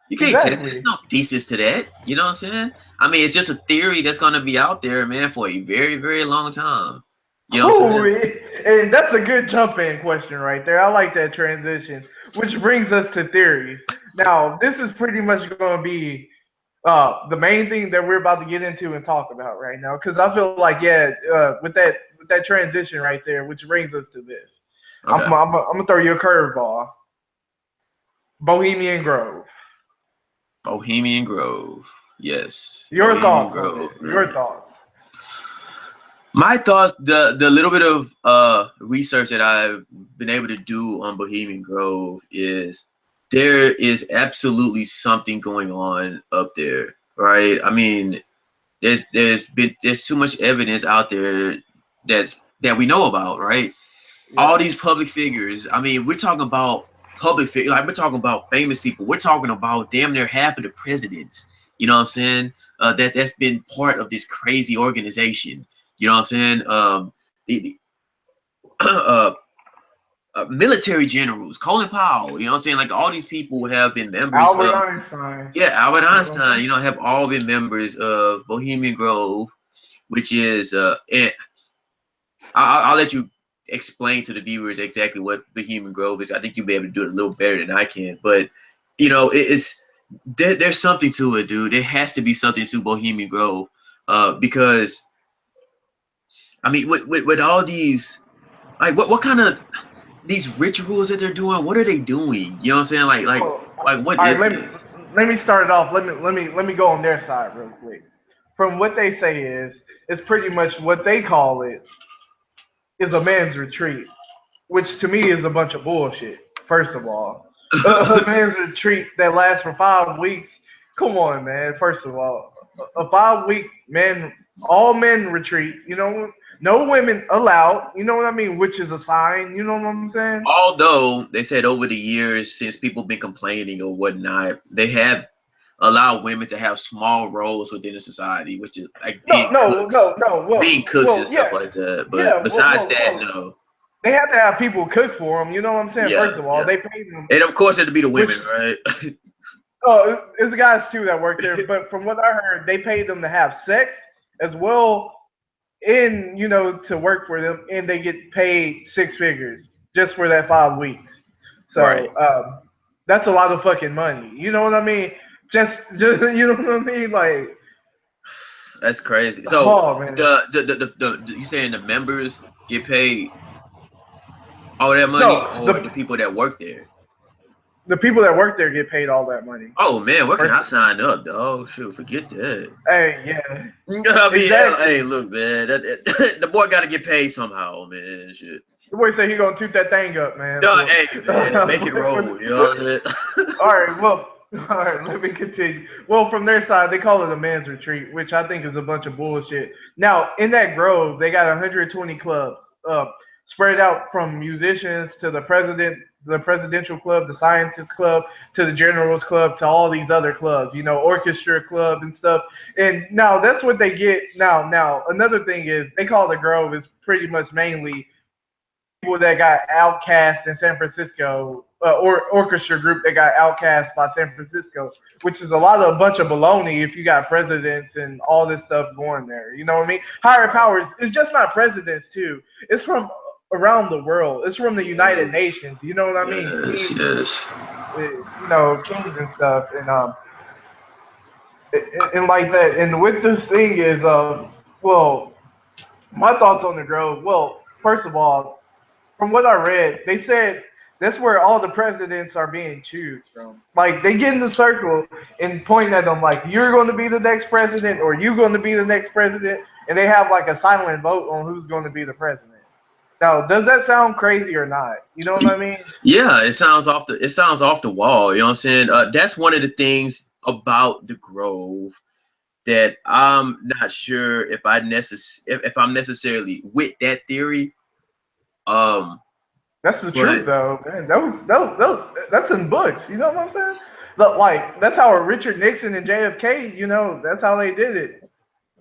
[SPEAKER 2] You can't test it. There's
[SPEAKER 1] exactly.
[SPEAKER 2] no thesis to that. You know what I'm saying? I mean, it's just a theory that's gonna be out there, man, for a very, very long time. You know what I'm
[SPEAKER 1] Ooh,
[SPEAKER 2] saying?
[SPEAKER 1] and that's a good jump in question right there. I like that transition, which brings us to theories. Now, this is pretty much going to be the main thing that we're about to get into and talk about right now, because I feel like with that transition right there, which brings us to this.
[SPEAKER 2] Okay.
[SPEAKER 1] I'm gonna throw you a curveball. Bohemian Grove.
[SPEAKER 2] Bohemian Grove. Yes.
[SPEAKER 1] Your
[SPEAKER 2] Bohemian
[SPEAKER 1] thoughts on
[SPEAKER 2] Grove.
[SPEAKER 1] it? Your thoughts?
[SPEAKER 2] My thoughts, the little bit of research that I've been able to do on Bohemian Grove is there is absolutely something going on up there, right? I mean, there's too much evidence out there that we know about, right? All
[SPEAKER 1] Yeah.
[SPEAKER 2] these public figures. I mean, we're talking about public figures, like we're talking about famous people. We're talking about damn near half of the presidents. You know what I'm saying? That's been part of this crazy organization. You know what I'm saying? The uh, military generals, Colin Powell. You know what I'm saying? Like all these people have been members
[SPEAKER 1] Albert
[SPEAKER 2] of.
[SPEAKER 1] Einstein.
[SPEAKER 2] Yeah, Albert
[SPEAKER 1] You know what I'm
[SPEAKER 2] Einstein.
[SPEAKER 1] saying?
[SPEAKER 2] Have all been members of Bohemian Grove, which is and I'll let you explain to the viewers exactly what Bohemian Grove is. I think you'll be able to do it a little better than I can. But it's there's something to it, dude. There has to be something to Bohemian Grove, because I mean, with all these, like, what kind of these rituals that they're doing? What are they doing? You know what I'm saying?
[SPEAKER 1] Well,
[SPEAKER 2] Like what
[SPEAKER 1] all right.
[SPEAKER 2] is
[SPEAKER 1] Let me
[SPEAKER 2] this?
[SPEAKER 1] let me start it off. Let me go on their side real quick. From what they say is, it's pretty much what they call it is a man's retreat, which to me is a bunch of bullshit. First of all, a man's retreat that lasts for 5 weeks. Come on, man. First of all, a 5 week men, all men retreat. No women allowed. You know what I mean? Which is a sign. You know what I'm saying?
[SPEAKER 2] Although they said over the years, since people been complaining or whatnot, they have allowed women to have small roles within the society, which is like
[SPEAKER 1] No, no, no, no.
[SPEAKER 2] being cooks and
[SPEAKER 1] Well,
[SPEAKER 2] stuff
[SPEAKER 1] yeah,
[SPEAKER 2] like that. But
[SPEAKER 1] yeah.
[SPEAKER 2] besides that, no.
[SPEAKER 1] they have to have people cook for them. You know what I'm saying?
[SPEAKER 2] Yeah,
[SPEAKER 1] First of all,
[SPEAKER 2] yeah.
[SPEAKER 1] they pay them,
[SPEAKER 2] And of course, it'd be the
[SPEAKER 1] which
[SPEAKER 2] women, right?
[SPEAKER 1] it's the guys too that work there. But from what I heard, they pay them to have sex as well, in to work for them, and they get paid six figures just for that 5 weeks.
[SPEAKER 2] Right.
[SPEAKER 1] So that's a lot of fucking money. You know what I mean? Just you know what I mean? Like,
[SPEAKER 2] That's crazy. So
[SPEAKER 1] oh man,
[SPEAKER 2] you saying the members get paid all that money,
[SPEAKER 1] no,
[SPEAKER 2] or the people that work there?
[SPEAKER 1] the people that work there get paid all that money.
[SPEAKER 2] Oh man, where can
[SPEAKER 1] First,
[SPEAKER 2] I sign up, dog? Shoot, forget that.
[SPEAKER 1] hey, yeah,
[SPEAKER 2] I mean, hell,
[SPEAKER 1] exactly.
[SPEAKER 2] hey, look, man, the boy got to get paid somehow, man. Shit.
[SPEAKER 1] The boy said he gonna toot that thing up, man.
[SPEAKER 2] Dog,
[SPEAKER 1] For,
[SPEAKER 2] hey, man, make it roll. You know what I mean?
[SPEAKER 1] all right, well, all right, let me continue. Well, from their side, they call it a man's retreat, which I think is a bunch of bullshit. Now, in that grove, they got 120 clubs, spread out from musicians to the presidential club, the scientist club, to the generals club, to all these other clubs. Orchestra club and stuff. And now that's what they get. Now another thing is they call the grove is pretty much mainly people that got outcast in San Francisco, or orchestra group that got outcast by San Francisco, which is a bunch of baloney if you got presidents and all this stuff going there. You know what I mean? Higher
[SPEAKER 2] Right.
[SPEAKER 1] powers. It's just not presidents too. It's from around the world. It's from the United
[SPEAKER 2] Yes.
[SPEAKER 1] Nations. You know what I mean?
[SPEAKER 2] Yes.
[SPEAKER 1] Kings,
[SPEAKER 2] Yes.
[SPEAKER 1] kings and stuff, and like that. And with this thing is, well, my thoughts on the Grove. Well, first of all, from what I read, they said that's where all the presidents are being choose from. Like they get in the circle and point at them like you're going to be the next president or you're going to be the next president, and they have like a silent vote on who's going to be the president. Now, does that sound crazy or not? You know what I mean?
[SPEAKER 2] Yeah, it sounds off the wall. You know what I'm saying? That's one of the things about the Grove that I'm not sure if I'm necessarily with that theory. Um,
[SPEAKER 1] That's the truth,
[SPEAKER 2] but
[SPEAKER 1] though, man. That's in books. You know what I'm saying? But like that's how Richard Nixon and JFK. That's how they did it.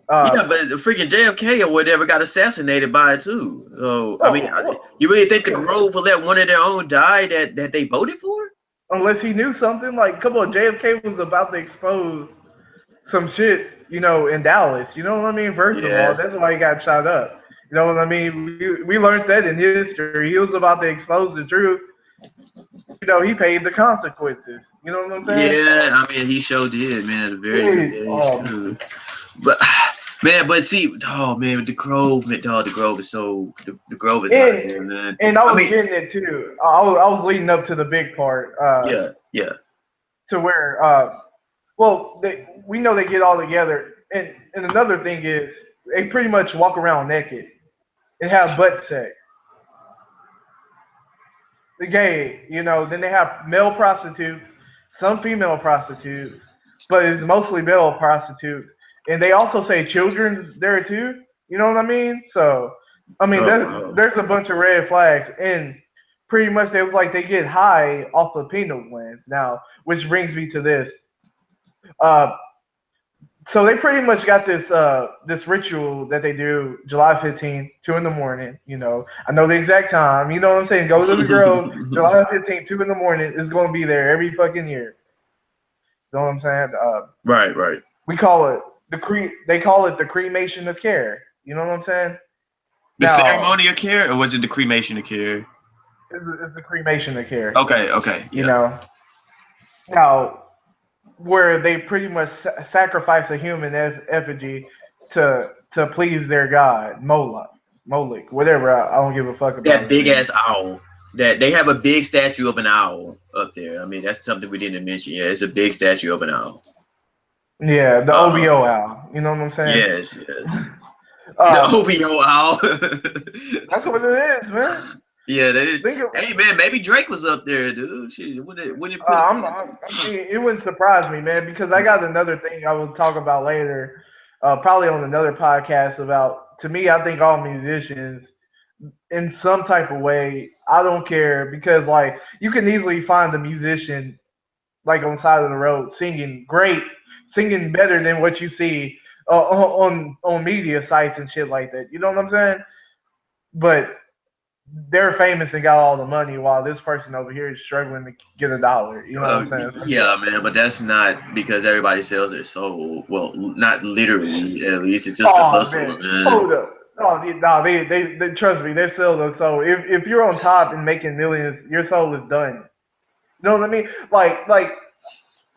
[SPEAKER 2] yeah,
[SPEAKER 1] Uh,
[SPEAKER 2] but the freaking JFK or whatever got assassinated by it too. So I mean,
[SPEAKER 1] well,
[SPEAKER 2] you really think the
[SPEAKER 1] well,
[SPEAKER 2] Grove will let one of their own die that they voted for?
[SPEAKER 1] unless he knew something. Like, come on, JFK was about to expose some shit, in Dallas. You know what I mean? First of all,
[SPEAKER 2] Yeah.
[SPEAKER 1] that's why he got shot up. You know what I mean? We learned that in history. He was about to expose the truth. He paid the consequences. You know what I'm saying?
[SPEAKER 2] Yeah, I mean, he sure did, man, at a very young
[SPEAKER 1] Hey,
[SPEAKER 2] age too. But man, but see, oh man, the Grove, man, dog, the Grove is the Grove is out
[SPEAKER 1] and
[SPEAKER 2] here, man.
[SPEAKER 1] and I
[SPEAKER 2] I
[SPEAKER 1] was
[SPEAKER 2] mean,
[SPEAKER 1] getting it too. I was leading up to the big part.
[SPEAKER 2] yeah, yeah.
[SPEAKER 1] To where well, we know they get all together, and another thing is they pretty much walk around naked and have butt sex. The gay, then they have male prostitutes, some female prostitutes, but it's mostly male prostitutes, and they also say children there too. You know what I mean? So, I mean,
[SPEAKER 2] Oh
[SPEAKER 1] there's
[SPEAKER 2] wow.
[SPEAKER 1] there's a bunch of red flags, and pretty much they was like they get high off the pineal glands now, which brings me to this. Uh, so they pretty much got this ritual that they do July 15th, 2 in the morning. I know the exact time. You know what I'm saying? Go to the Grove, July 15th, 2 in the morning is going to be there every fucking year. You know what I'm saying?
[SPEAKER 2] Right, right.
[SPEAKER 1] We call it They call it the cremation of care. You know what I'm saying?
[SPEAKER 2] The
[SPEAKER 1] Now
[SPEAKER 2] ceremony of care, or was it the cremation of care?
[SPEAKER 1] it's the cremation of care.
[SPEAKER 2] Okay, okay,
[SPEAKER 1] You
[SPEAKER 2] yeah.
[SPEAKER 1] know. Now where they pretty much sacrifice a human effigy to please their god Moloch, whatever. I don't give a fuck about
[SPEAKER 2] That
[SPEAKER 1] his
[SPEAKER 2] big
[SPEAKER 1] name.
[SPEAKER 2] ass owl. That they have a big statue of an owl up there. I mean, that's something we didn't mention. Yeah, it's a big statue of an owl.
[SPEAKER 1] Yeah, the
[SPEAKER 2] Uh,
[SPEAKER 1] OVO owl. You know what I'm saying?
[SPEAKER 2] yes, yes. The
[SPEAKER 1] Um,
[SPEAKER 2] OVO owl.
[SPEAKER 1] that's what it is, man.
[SPEAKER 2] Yeah, that is.
[SPEAKER 1] Think of.
[SPEAKER 2] Hey man, maybe Drake was up there, dude. Shit, when it put it past him.
[SPEAKER 1] I mean, it wouldn't surprise me, man, because I got another thing I will talk about later, probably on another podcast about. To me, I think all musicians, in some type of way, I don't care because like you can easily find a musician like on the side of the road singing great, singing better than what you see on media sites and shit like that. You know what I'm saying? But they're famous and got all the money, while this person over here is struggling to get a dollar. You know what I'm saying?
[SPEAKER 2] Yeah, man, but that's not because everybody sells their soul. Well, not literally, at least. It's just a
[SPEAKER 1] Oh
[SPEAKER 2] hustle,
[SPEAKER 1] man,
[SPEAKER 2] man.
[SPEAKER 1] hold up. Oh, no, they trust me. They sell them. So if you're on top and making millions, your soul is done. You know what I mean?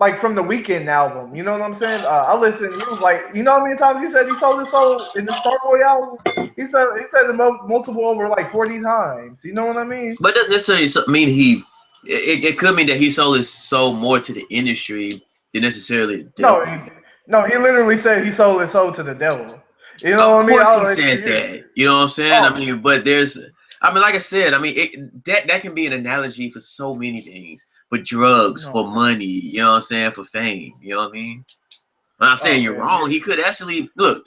[SPEAKER 1] Like from the Weekend album. You know what I'm saying? I listened. He was like, you know how many times he said he sold his soul in the Starboy album? He said multiple over like 40 times. You know what I mean?
[SPEAKER 2] But it doesn't necessarily mean he. It could mean that he sold his soul more to the industry than necessarily the
[SPEAKER 1] No,
[SPEAKER 2] devil.
[SPEAKER 1] no, he literally said he sold his soul to the devil. You know
[SPEAKER 2] Of
[SPEAKER 1] what I mean?
[SPEAKER 2] course he
[SPEAKER 1] I'll let you
[SPEAKER 2] said
[SPEAKER 1] hear.
[SPEAKER 2] that. You know what I'm saying? I
[SPEAKER 1] Oh,
[SPEAKER 2] mean, but there's I mean, like I said, I mean that can be an analogy for so many things. For drugs,
[SPEAKER 1] no,
[SPEAKER 2] for money, you know what I'm saying, for fame. You know what I mean? I'm not saying
[SPEAKER 1] oh
[SPEAKER 2] you're
[SPEAKER 1] man,
[SPEAKER 2] wrong. He could actually look,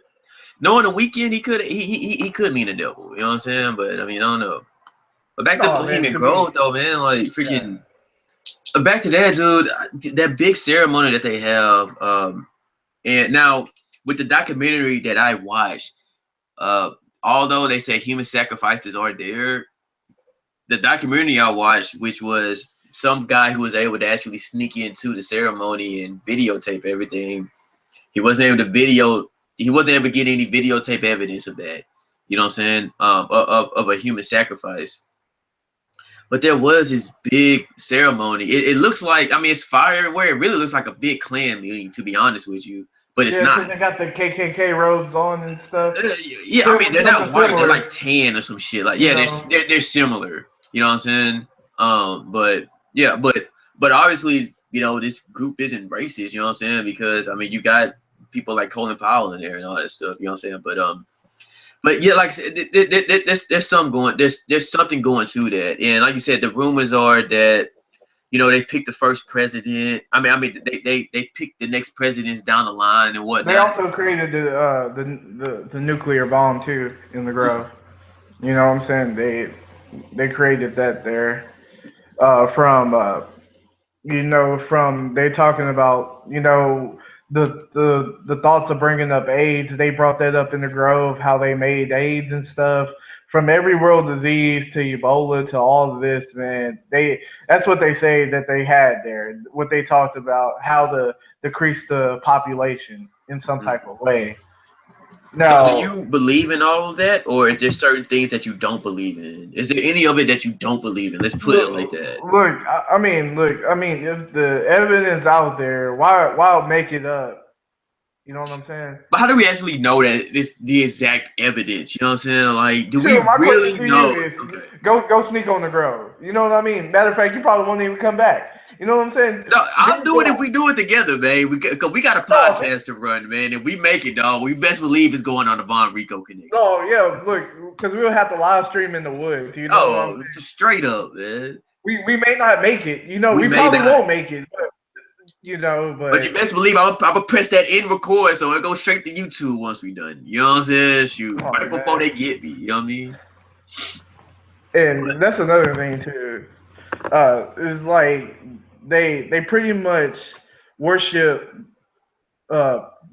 [SPEAKER 2] knowing the Weekend, he could mean the devil. You know what I'm saying? But I mean, I don't know. But back to
[SPEAKER 1] no man.
[SPEAKER 2] Bohemian
[SPEAKER 1] To me,
[SPEAKER 2] Grove though, man, like
[SPEAKER 1] yeah,
[SPEAKER 2] freaking back to that dude, that big ceremony that they have. And now with the documentary that I watched, uh, although they say human sacrifices are there, the documentary I watched, which was some guy who was able to actually sneak into the ceremony and videotape everything, he wasn't able to video. He wasn't able to get any videotape evidence of that. You know what I'm saying? Of a human sacrifice. But there was this big ceremony. It looks like, I mean, it's fire everywhere. It really looks like a big clan meeting, to be honest with you. But it's
[SPEAKER 1] yeah, because
[SPEAKER 2] not.
[SPEAKER 1] they got the KKK robes on and stuff.
[SPEAKER 2] Yeah, I mean, they're not
[SPEAKER 1] Something
[SPEAKER 2] white. They're
[SPEAKER 1] similar,
[SPEAKER 2] like tan or some shit. Like,
[SPEAKER 1] you
[SPEAKER 2] yeah,
[SPEAKER 1] know.
[SPEAKER 2] they're similar. You know what I'm saying? But yeah, but obviously, you know, this group isn't racist. You know what I'm saying? Because I mean, you got people like Colin Powell in there and all that stuff. You know what I'm saying? But yeah, like I said, there's some going. There's something going to that. And like you said, the rumors are that they picked the first president. I mean, they picked the next presidents down the line and
[SPEAKER 1] They
[SPEAKER 2] whatnot.
[SPEAKER 1] also created the nuclear bomb too in the Grove. You know what I'm saying? They created that there from from they talking about the thoughts of bringing up AIDS. They brought that up in the Grove, how they made AIDS and stuff. From every world disease to Ebola to all of this, man, that's what they say that they had there. What they talked about, how to decrease the population in some type of way.
[SPEAKER 2] So do
[SPEAKER 1] Now,
[SPEAKER 2] you believe in all of that, or is there certain things that you don't believe in? Is there any of it that you don't believe in? Let's put it like that.
[SPEAKER 1] look, I mean, if the evidence out there, why make it up? You know what I'm saying?
[SPEAKER 2] But how do we actually know that it's the exact evidence? You know what I'm saying? Like, do we
[SPEAKER 1] Sure, my question
[SPEAKER 2] really
[SPEAKER 1] to you
[SPEAKER 2] know?
[SPEAKER 1] is
[SPEAKER 2] Okay.
[SPEAKER 1] go sneak on the Grove. You know what I mean? Matter of fact, you probably won't even come back. You know what I'm saying?
[SPEAKER 2] No, I'll do it if
[SPEAKER 1] Go.
[SPEAKER 2] we do it together, man. Cause we got a
[SPEAKER 1] No, man.
[SPEAKER 2] podcast to run, man. If we make it, dog, we best believe it's going on the Von Rico connection.
[SPEAKER 1] No, yeah, look, because we'll have to live stream in the woods. You know what I'm
[SPEAKER 2] Oh,
[SPEAKER 1] saying?
[SPEAKER 2] just straight up, man.
[SPEAKER 1] We may not make it.
[SPEAKER 2] We
[SPEAKER 1] We
[SPEAKER 2] may
[SPEAKER 1] probably
[SPEAKER 2] not.
[SPEAKER 1] won't make it.
[SPEAKER 2] But you
[SPEAKER 1] But
[SPEAKER 2] best believe I'm gonna press that in record so it goes straight to YouTube once we done. You know what I'm saying? Shoot,
[SPEAKER 1] oh
[SPEAKER 2] right before
[SPEAKER 1] man,
[SPEAKER 2] they get me. You know what I mean? But
[SPEAKER 1] and that's another thing too. Is like they pretty much worship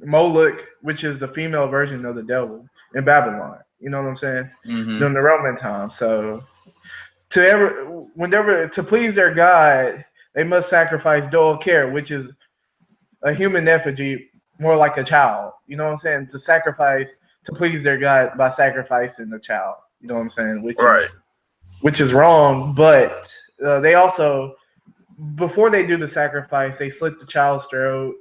[SPEAKER 1] Moloch, which is the female version of the devil in Babylon. You know what I'm saying?
[SPEAKER 2] mm-hmm.
[SPEAKER 1] During the Roman time. So whenever to please their god, they must sacrifice Dol Care, which is a human effigy, more like a child. You know what I'm saying? To please their god by sacrificing the child. You know what I'm saying?
[SPEAKER 2] Right.
[SPEAKER 1] Which is wrong, but they also before they do the sacrifice, they slit the child's throat,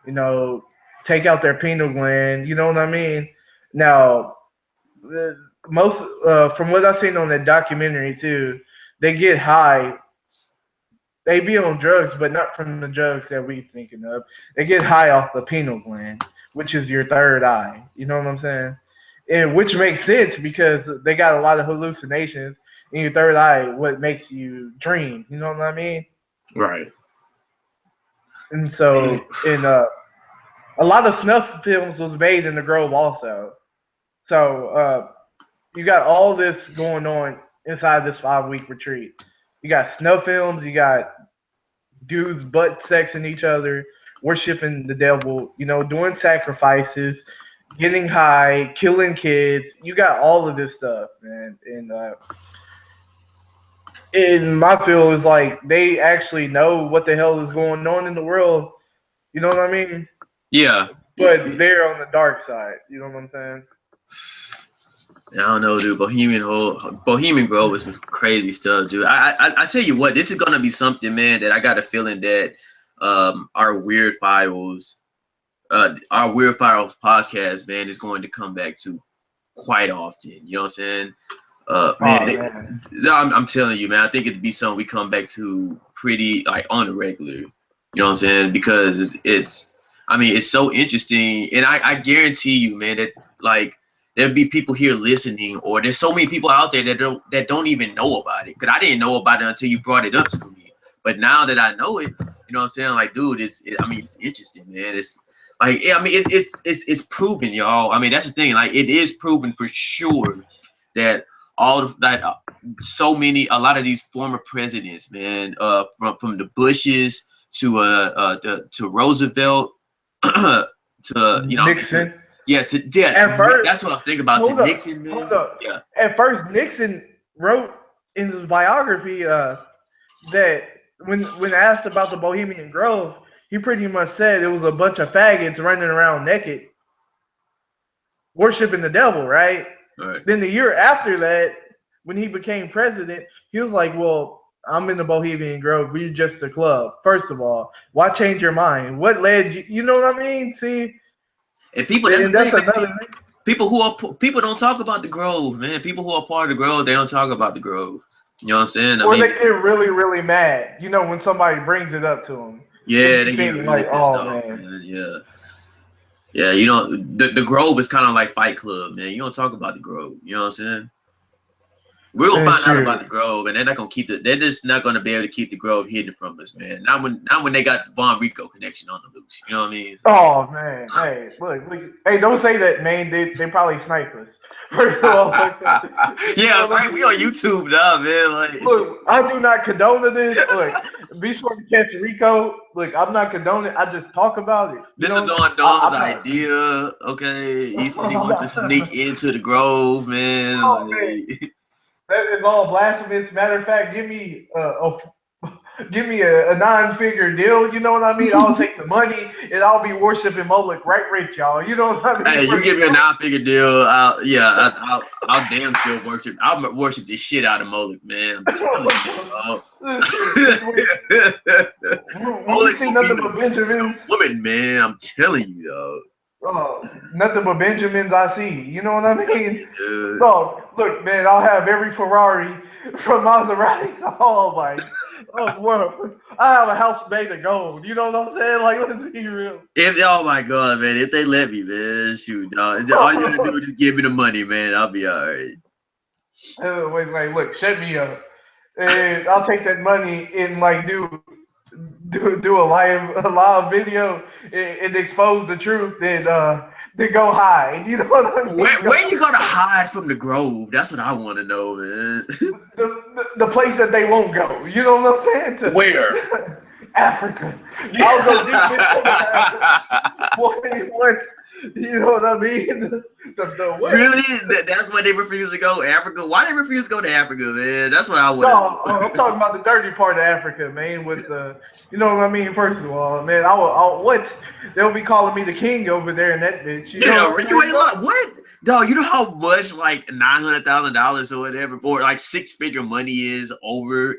[SPEAKER 1] you know, take out their pineal gland. You know what I mean? Now, most from what I've seen on the documentary too, they get high. They be on drugs, but not from the drugs that we thinking of. They get high off the pineal gland, which is your third eye. You know what I'm saying? And which makes sense because they got a lot of hallucinations in your third eye. What makes you dream? You know what I mean?
[SPEAKER 2] Right.
[SPEAKER 1] And
[SPEAKER 2] Man.
[SPEAKER 1] so, a lot of snuff films was made in the Grove also. So you got all this going on inside this 5 week retreat. You got snuff films. You got dudes butt sexing each other, worshiping the devil. You know, doing sacrifices, getting high, killing kids. You got all of this stuff, man. And in my field is like they actually know what the hell is going on in the world. You know what I mean?
[SPEAKER 2] Yeah.
[SPEAKER 1] But they're on the dark side. You know what I'm saying?
[SPEAKER 2] I don't know, dude. Bohemian Grove is some crazy stuff, dude. I tell you what, this is gonna be something, man, that I got a feeling that our Weird Files, our Weird Files podcast, man, is going to come back to quite often. You know what I'm saying? Man,
[SPEAKER 1] Oh man.
[SPEAKER 2] I'm telling you, man, I think it'd be something we come back to pretty like on the regular. You know what I'm saying? Because I mean, it's so interesting, and I guarantee you, man, that like there'll be people here listening, or there's so many people out there that don't even know about it. Cause I didn't know about it until you brought it up to me. But now that I know it, you know what I'm saying? Like, dude, I mean, it's interesting, man. It's like, I mean, it's proven, y'all. I mean, that's the thing. Like, it is proven for sure that all of that a lot of these former presidents, man, from the Bushes to Roosevelt to
[SPEAKER 1] Nixon. At first,
[SPEAKER 2] that's what I'm thinking about, to
[SPEAKER 1] hold up,
[SPEAKER 2] Nixon,
[SPEAKER 1] hold
[SPEAKER 2] man.
[SPEAKER 1] up.
[SPEAKER 2] Yeah.
[SPEAKER 1] At first, Nixon wrote in his biography that when asked about the Bohemian Grove, he pretty much said it was a bunch of faggots running around naked, worshiping the devil, right?
[SPEAKER 2] All right.
[SPEAKER 1] Then the year after that, when he became president, he was like, "Well, I'm in the Bohemian Grove. We're just a club." First of all, why change your mind? What led you? You know what I mean? See,
[SPEAKER 2] And people, that's
[SPEAKER 1] and
[SPEAKER 2] the
[SPEAKER 1] that's
[SPEAKER 2] thing, man.
[SPEAKER 1] another thing.
[SPEAKER 2] People don't talk about the Grove, man. People who are part of the Grove, they don't talk about the Grove. You know what I'm saying? I
[SPEAKER 1] Or they
[SPEAKER 2] mean,
[SPEAKER 1] get really, really mad. You know, when somebody brings it up to them, they
[SPEAKER 2] yeah,
[SPEAKER 1] be
[SPEAKER 2] they get
[SPEAKER 1] thinking
[SPEAKER 2] really
[SPEAKER 1] like,
[SPEAKER 2] pissed
[SPEAKER 1] "Oh
[SPEAKER 2] off,
[SPEAKER 1] man."
[SPEAKER 2] man. Yeah. Yeah, you know, the Grove is kind of like Fight Club, man. You don't talk about the Grove. You know what I'm saying? We're gonna
[SPEAKER 1] And
[SPEAKER 2] find out about
[SPEAKER 1] shoot.
[SPEAKER 2] the Grove, and they're not gonna keep they're just not gonna be able to keep the Grove hidden from us, man. Not when they got the Von Rico connection on the loose. You know what I mean? So.
[SPEAKER 1] Oh man, hey, look, hey, don't say that, man. They probably snipe us. First of all, like that. You
[SPEAKER 2] Yeah,
[SPEAKER 1] know what I
[SPEAKER 2] we on
[SPEAKER 1] mean?
[SPEAKER 2] YouTube now, man. Like,
[SPEAKER 1] Look, I do not condone this. Look, be sure to catch Rico. Look, I'm not condoning. I just talk about it. You
[SPEAKER 2] this was
[SPEAKER 1] know,
[SPEAKER 2] Don Dom's
[SPEAKER 1] I'm not.
[SPEAKER 2] idea. Okay, he said he
[SPEAKER 1] I'm
[SPEAKER 2] wants to sneak
[SPEAKER 1] not.
[SPEAKER 2] into the Grove, man.
[SPEAKER 1] Oh man,
[SPEAKER 2] Like,
[SPEAKER 1] that is all blasphemous. Matter of fact, give me a nine-figure deal. You know what I mean? I'll take the money and I'll be worshiping Moloch right rich, y'all. You know what I mean?
[SPEAKER 2] hey, you
[SPEAKER 1] First
[SPEAKER 2] give
[SPEAKER 1] of
[SPEAKER 2] me a
[SPEAKER 1] all.
[SPEAKER 2] 9-figure deal, I'll damn sure worship. I'll worship the shit out of Moloch, man. I'm telling you, dog.
[SPEAKER 1] Listen, when you
[SPEAKER 2] Moloch
[SPEAKER 1] see
[SPEAKER 2] gonna be
[SPEAKER 1] nothing
[SPEAKER 2] the
[SPEAKER 1] but Benjamins,
[SPEAKER 2] woman, man. I'm telling you, dog.
[SPEAKER 1] nothing but Benjamins I see. You know what I mean?
[SPEAKER 2] Dude.
[SPEAKER 1] So look, man, I'll have every Ferrari from Maserati. Oh my, oh what? I have a house made of gold. You know what I'm saying? Like, let's be real.
[SPEAKER 2] Oh my god, man, if they let me, man, shoot, dog. All you gotta do is just give me the money, man. I'll be all right.
[SPEAKER 1] Wait, like, look, shut me up, and I'll take that money and like do a live video and expose the truth and go hide. You know what I mean?
[SPEAKER 2] Where you gonna hide from the Grove? That's what I want to know, man.
[SPEAKER 1] The place that they won't go. You know what I'm saying?
[SPEAKER 2] Where?
[SPEAKER 1] To Africa. I'll go deep into Africa. What? You know what I mean? The what?
[SPEAKER 2] Really? That's why they refuse to go Africa? Why they refuse to go to Africa, man? That's what I want to
[SPEAKER 1] No,
[SPEAKER 2] know.
[SPEAKER 1] I'm talking about the dirty part of Africa, man. With the, you know what I mean. First of all, man, what they'll be calling me the king over there in that bitch. You know
[SPEAKER 2] Yeah,
[SPEAKER 1] what I'm
[SPEAKER 2] you
[SPEAKER 1] saying?
[SPEAKER 2] ain't like what? Dog, you know how much like $900,000 or whatever, or like six-figure money is over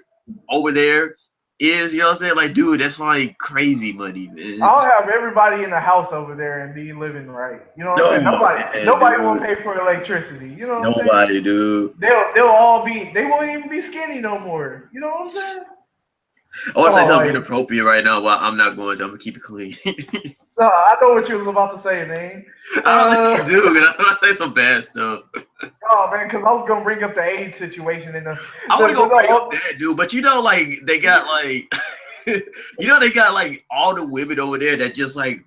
[SPEAKER 2] there is, you know what I'm saying? Like, dude, that's like crazy money, man.
[SPEAKER 1] I'll have everybody in the house over there and be living right. You know what I'm saying?
[SPEAKER 2] No, man,
[SPEAKER 1] Nobody will
[SPEAKER 2] dude.
[SPEAKER 1] pay for electricity. You know what I'm saying?
[SPEAKER 2] Nobody, dude.
[SPEAKER 1] They'll all be. They won't even be skinny no more. You know what I'm saying?
[SPEAKER 2] I want to say
[SPEAKER 1] Oh,
[SPEAKER 2] something
[SPEAKER 1] like,
[SPEAKER 2] inappropriate right now, but I'm not going to. I'm gonna keep it clean.
[SPEAKER 1] I know what you was about to say, man.
[SPEAKER 2] I don't think you do, because I'm gonna say some bad stuff.
[SPEAKER 1] Oh man, because I was gonna bring up the AIDS situation and
[SPEAKER 2] I want to go bring up
[SPEAKER 1] the
[SPEAKER 2] that, dude, but you know, like they got like, you know, they got like all the women over there that just like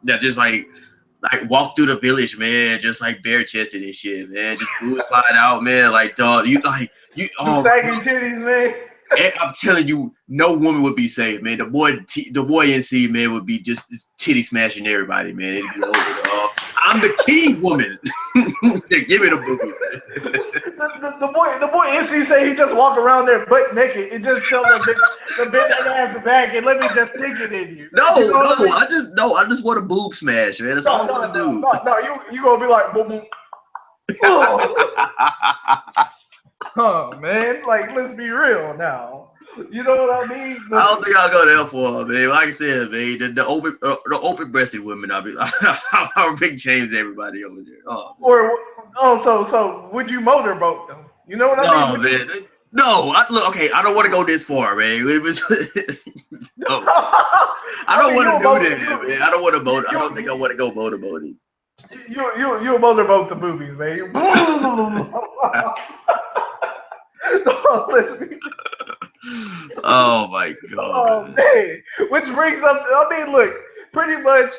[SPEAKER 2] that just like walk through the village, man, just like bare chested and shit, man, just boobs slide out, man, like dog,
[SPEAKER 1] the
[SPEAKER 2] oh,
[SPEAKER 1] sagging titties, man.
[SPEAKER 2] and I'm telling you, no woman would be safe, man. The boy NC, man, would be just titty smashing everybody, man. It'd be over, dog. I'm the king woman. Give me the boobies.
[SPEAKER 1] the boy NC say he just walk around there butt naked and just tell the bitch that ass back and let me just stick it in you. You
[SPEAKER 2] No,
[SPEAKER 1] know what I mean?
[SPEAKER 2] I just want a boob smash, man. That's all I want to do.
[SPEAKER 1] No. You gonna be like, boom, boom. Oh, huh, man. Like, let's be real now. You know what I mean?
[SPEAKER 2] I don't think I'll go there for, man. Like I said, man, the open breasted women, I'll be I'll big James everybody over there. Oh, man.
[SPEAKER 1] Or so would you motorboat them? You know what I mean?
[SPEAKER 2] No, man. No, look, okay, I don't want to go this far, man. No, I don't want to do that, man. I don't want to boat. I don't think I want to go motorboating.
[SPEAKER 1] You motorboat the movies, man. You, let's be
[SPEAKER 2] Oh my
[SPEAKER 1] Oh
[SPEAKER 2] god.
[SPEAKER 1] man, which brings up. I mean, look, pretty much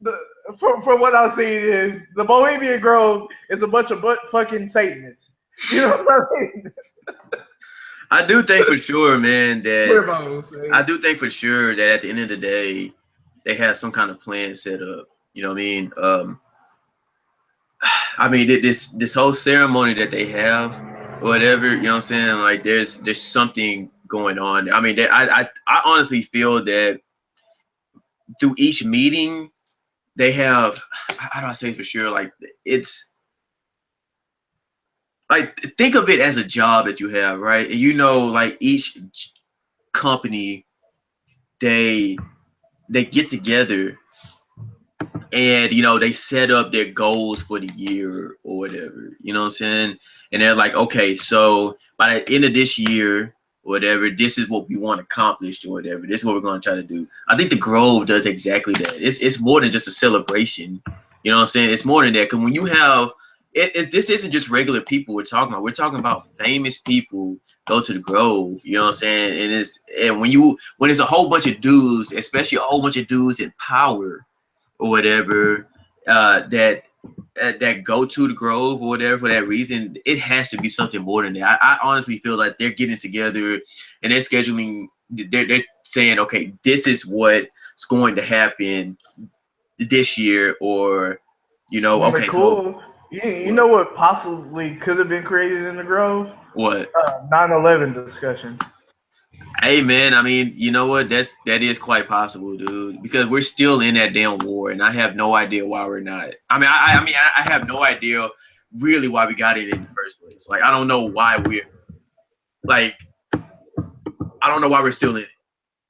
[SPEAKER 1] the from what I've seen is the Bohemian Grove is a bunch of butt fucking Satanists. You know what I mean?
[SPEAKER 2] I do think for sure, man, that
[SPEAKER 1] Weirdos,
[SPEAKER 2] I
[SPEAKER 1] man.
[SPEAKER 2] do think for sure that at the end of the day, they have some kind of plan set up. You know what I mean? I mean this whole ceremony that they have, or whatever. You know what I'm saying? Like there's something going on. I mean, I honestly feel that through each meeting they have. How do I say it for sure? Like it's like think of it as a job that you have, right? And you know, like each company they get together and you know they set up their goals for the year or whatever, you know what I'm saying, and they're like, okay, so by the end of this year or whatever, this is what we want accomplished or whatever, this is what we're going to try to do. I think the Grove does exactly that. It's more than just a celebration, you know what I'm saying, it's more than that, because when you have this isn't just regular people we're talking about famous people go to the Grove, you know what I'm saying, and when it's a whole bunch of dudes, especially a whole bunch of dudes in power or whatever, that go to the Grove or whatever for that reason, it has to be something more than that. I honestly feel like they're getting together and they're scheduling. They're saying, okay, this is what's going to happen this year, or you know, okay, so
[SPEAKER 1] Cool. You
[SPEAKER 2] what?
[SPEAKER 1] know what possibly could have been created in the Grove?
[SPEAKER 2] What?
[SPEAKER 1] 9/11 discussions.
[SPEAKER 2] Hey man, I mean, you know what? That is quite possible, dude. Because we're still in that damn war, and I have no idea why we're not. I mean, I have no idea really why we got in the first place. Like, I don't know why we're like, I don't know why we're still in it,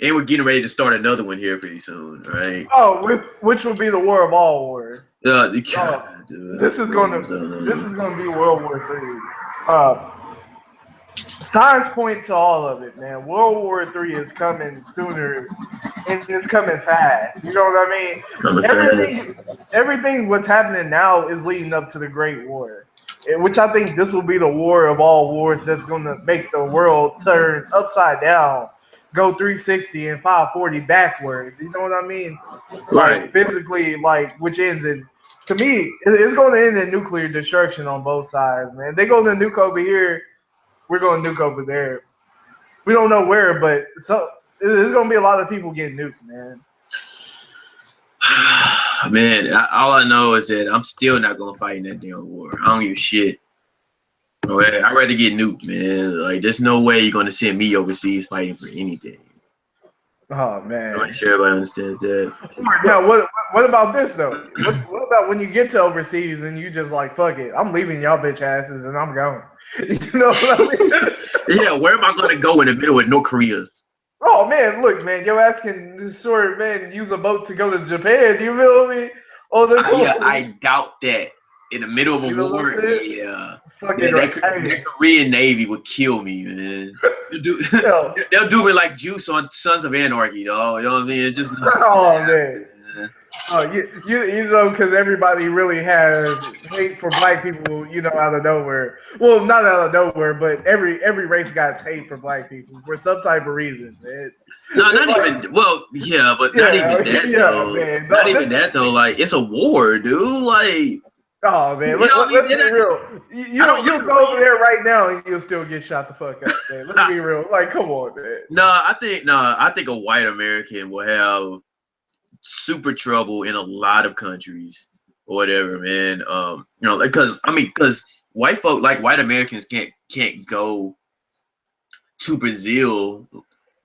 [SPEAKER 2] and we're getting ready to start another one here pretty soon, right?
[SPEAKER 1] Oh, which would be the war of all wars. Oh,
[SPEAKER 2] God, dude, I swear,
[SPEAKER 1] this is gonna be World War III. Uh, Signs point to all of it, man. World War III is coming sooner, and it's coming fast. You know what I mean?
[SPEAKER 2] coming fast.
[SPEAKER 1] Everything what's happening now is leading up to the Great War, which I think this will be the war of all wars that's going to make the world turn upside down, go 360 and 540 backwards. You know what I mean? Like
[SPEAKER 2] Right.
[SPEAKER 1] physically, like which ends in. To me, it's going to end in nuclear destruction on both sides, man. They go to nuke over here, we're going to nuke over there. We don't know where, but so there's going to be a lot of people getting nuked, man.
[SPEAKER 2] Man, all I know is that I'm still not gonna fight in that damn war. I don't give a shit. Alright, I'd rather get nuked, man. Like, there's no way you're gonna send me overseas fighting for anything.
[SPEAKER 1] Oh
[SPEAKER 2] I'm
[SPEAKER 1] man.
[SPEAKER 2] not sure everybody understands that.
[SPEAKER 1] Now what about this though? What about when you get to overseas and you just like fuck it, I'm leaving y'all bitch asses and I'm going. You know what I mean?
[SPEAKER 2] Yeah, where am I gonna go in the middle of North Korea?
[SPEAKER 1] Oh man, look man, your ass can sure man use a boat to go to Japan. You feel me? Oh, they're
[SPEAKER 2] Yeah,
[SPEAKER 1] cool.
[SPEAKER 2] I doubt that. In the middle of
[SPEAKER 1] You
[SPEAKER 2] a
[SPEAKER 1] know what I'm
[SPEAKER 2] war,
[SPEAKER 1] saying?
[SPEAKER 2] yeah.
[SPEAKER 1] Fucking
[SPEAKER 2] That
[SPEAKER 1] hey,
[SPEAKER 2] Korean Navy would kill me, man.
[SPEAKER 1] yo,
[SPEAKER 2] They'll do me like Juice on Sons of Anarchy, dog. You know what I mean? It's just not gonna
[SPEAKER 1] oh man.
[SPEAKER 2] happen, man.
[SPEAKER 1] Oh, you know, because everybody really has hate for black people, you know, out of nowhere. Well, not out of nowhere, but every race got hate for black people for some type of reason, man.
[SPEAKER 2] No,
[SPEAKER 1] It's
[SPEAKER 2] not
[SPEAKER 1] like,
[SPEAKER 2] even. Well, yeah, but not
[SPEAKER 1] yeah,
[SPEAKER 2] even that
[SPEAKER 1] yeah,
[SPEAKER 2] though.
[SPEAKER 1] man.
[SPEAKER 2] Not
[SPEAKER 1] No,
[SPEAKER 2] even that though. Like, it's a war, dude. Like,
[SPEAKER 1] oh man,
[SPEAKER 2] you know what I mean?
[SPEAKER 1] let's be real.
[SPEAKER 2] I don't
[SPEAKER 1] You'll
[SPEAKER 2] like
[SPEAKER 1] go over
[SPEAKER 2] Korean.
[SPEAKER 1] there right now and you'll still get shot the fuck up, man. Let's be real. Like, come on, man.
[SPEAKER 2] No, I think a white American will have super trouble in a lot of countries or whatever, man. You know, because white folk, like white Americans, can't go to Brazil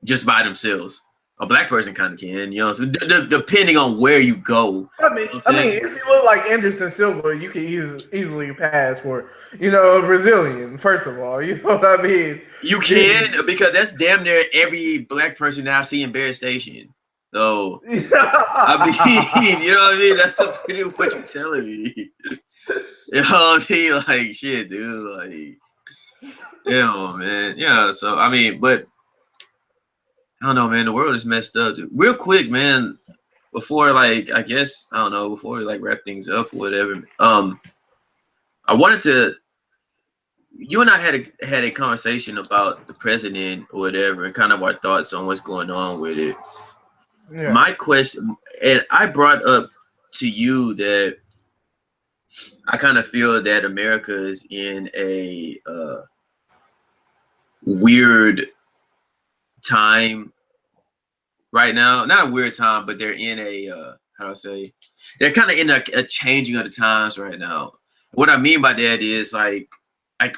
[SPEAKER 2] just by themselves. A black person kind of can, you know. So depending on where you go, you know what I'm
[SPEAKER 1] I mean,
[SPEAKER 2] saying?
[SPEAKER 1] if you look like Anderson Silva, you can easily pass for, a Brazilian. First of all, you know what I mean.
[SPEAKER 2] You can, because that's damn near every black person that I see in Bear Station. So I mean, you know what I mean? That's pretty much what you're telling me. You know what I mean? Like shit, dude. Like, yeah, man. Yeah. So I mean, but I don't know, man. The world is messed up, dude. Real quick, man. Before, like, I guess I don't know. Before we like wrap things up or whatever. I wanted to. You and I had a conversation about the president or whatever, and kind of our thoughts on what's going on with it.
[SPEAKER 1] Yeah.
[SPEAKER 2] My question, and I brought up to you that I kind of feel that America is in a weird time right now. Not a weird time, but they're in a how do I say? They're kind of in a changing of the times right now. What I mean by that is like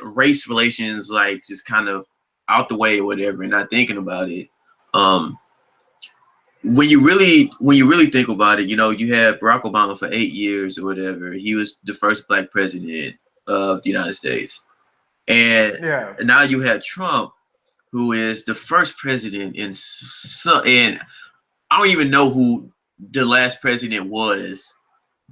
[SPEAKER 2] race relations, like just kind of out the way or whatever, and not thinking about it. Um, when you really think about it, you know, you had Barack Obama for 8 years or whatever. He was the first black president of the United States, and
[SPEAKER 1] Yeah.
[SPEAKER 2] now you have Trump, who is the first president and I don't even know who the last president was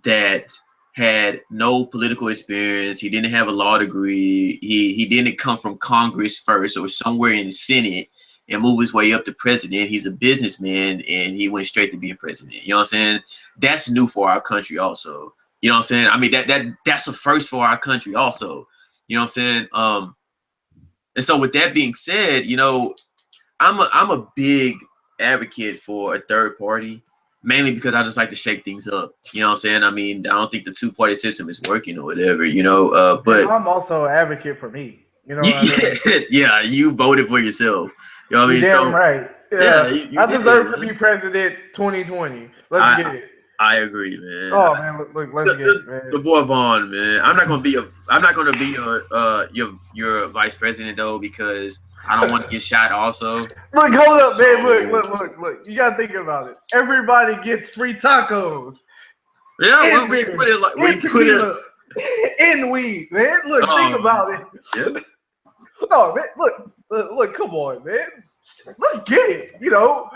[SPEAKER 2] that had no political experience. He didn't have a law degree. He didn't come from Congress first or somewhere in the Senate and move his way up to president. He's a businessman and he went straight to being president. You know what I'm saying? That's new for our country also. You know what I'm saying? I mean that's a first for our country also. You know what I'm saying? And so with that being said, you know, I'm a big advocate for a third party, mainly because I just like to shake things up. You know what I'm saying? I mean, I don't think the two-party system is working or whatever, you know.
[SPEAKER 1] And
[SPEAKER 2] But
[SPEAKER 1] I'm also an advocate for me. You know what I mean?
[SPEAKER 2] yeah, yeah, you voted for yourself. You know what I
[SPEAKER 1] You
[SPEAKER 2] mean?
[SPEAKER 1] damn
[SPEAKER 2] So
[SPEAKER 1] right.
[SPEAKER 2] yeah,
[SPEAKER 1] Yeah.
[SPEAKER 2] you
[SPEAKER 1] I
[SPEAKER 2] did,
[SPEAKER 1] deserve to be
[SPEAKER 2] man.
[SPEAKER 1] president 2020. Let's
[SPEAKER 2] I
[SPEAKER 1] get it.
[SPEAKER 2] I agree, man.
[SPEAKER 1] Oh man, look, let's
[SPEAKER 2] The,
[SPEAKER 1] get it,
[SPEAKER 2] the,
[SPEAKER 1] man.
[SPEAKER 2] the boy Vaughn, man. I'm not gonna be your vice president though, because I don't want to get shot also.
[SPEAKER 1] Look, hold up, man. Look,
[SPEAKER 2] So
[SPEAKER 1] look, look, look. You gotta think about it. Everybody gets free tacos
[SPEAKER 2] yeah, well,
[SPEAKER 1] and
[SPEAKER 2] when you put
[SPEAKER 1] beer
[SPEAKER 2] it like when
[SPEAKER 1] and
[SPEAKER 2] you put it,
[SPEAKER 1] tequila and weed, man. Look, think
[SPEAKER 2] oh
[SPEAKER 1] about it.
[SPEAKER 2] yeah.
[SPEAKER 1] No, man. Look. Come on, man. Let's get it. You know,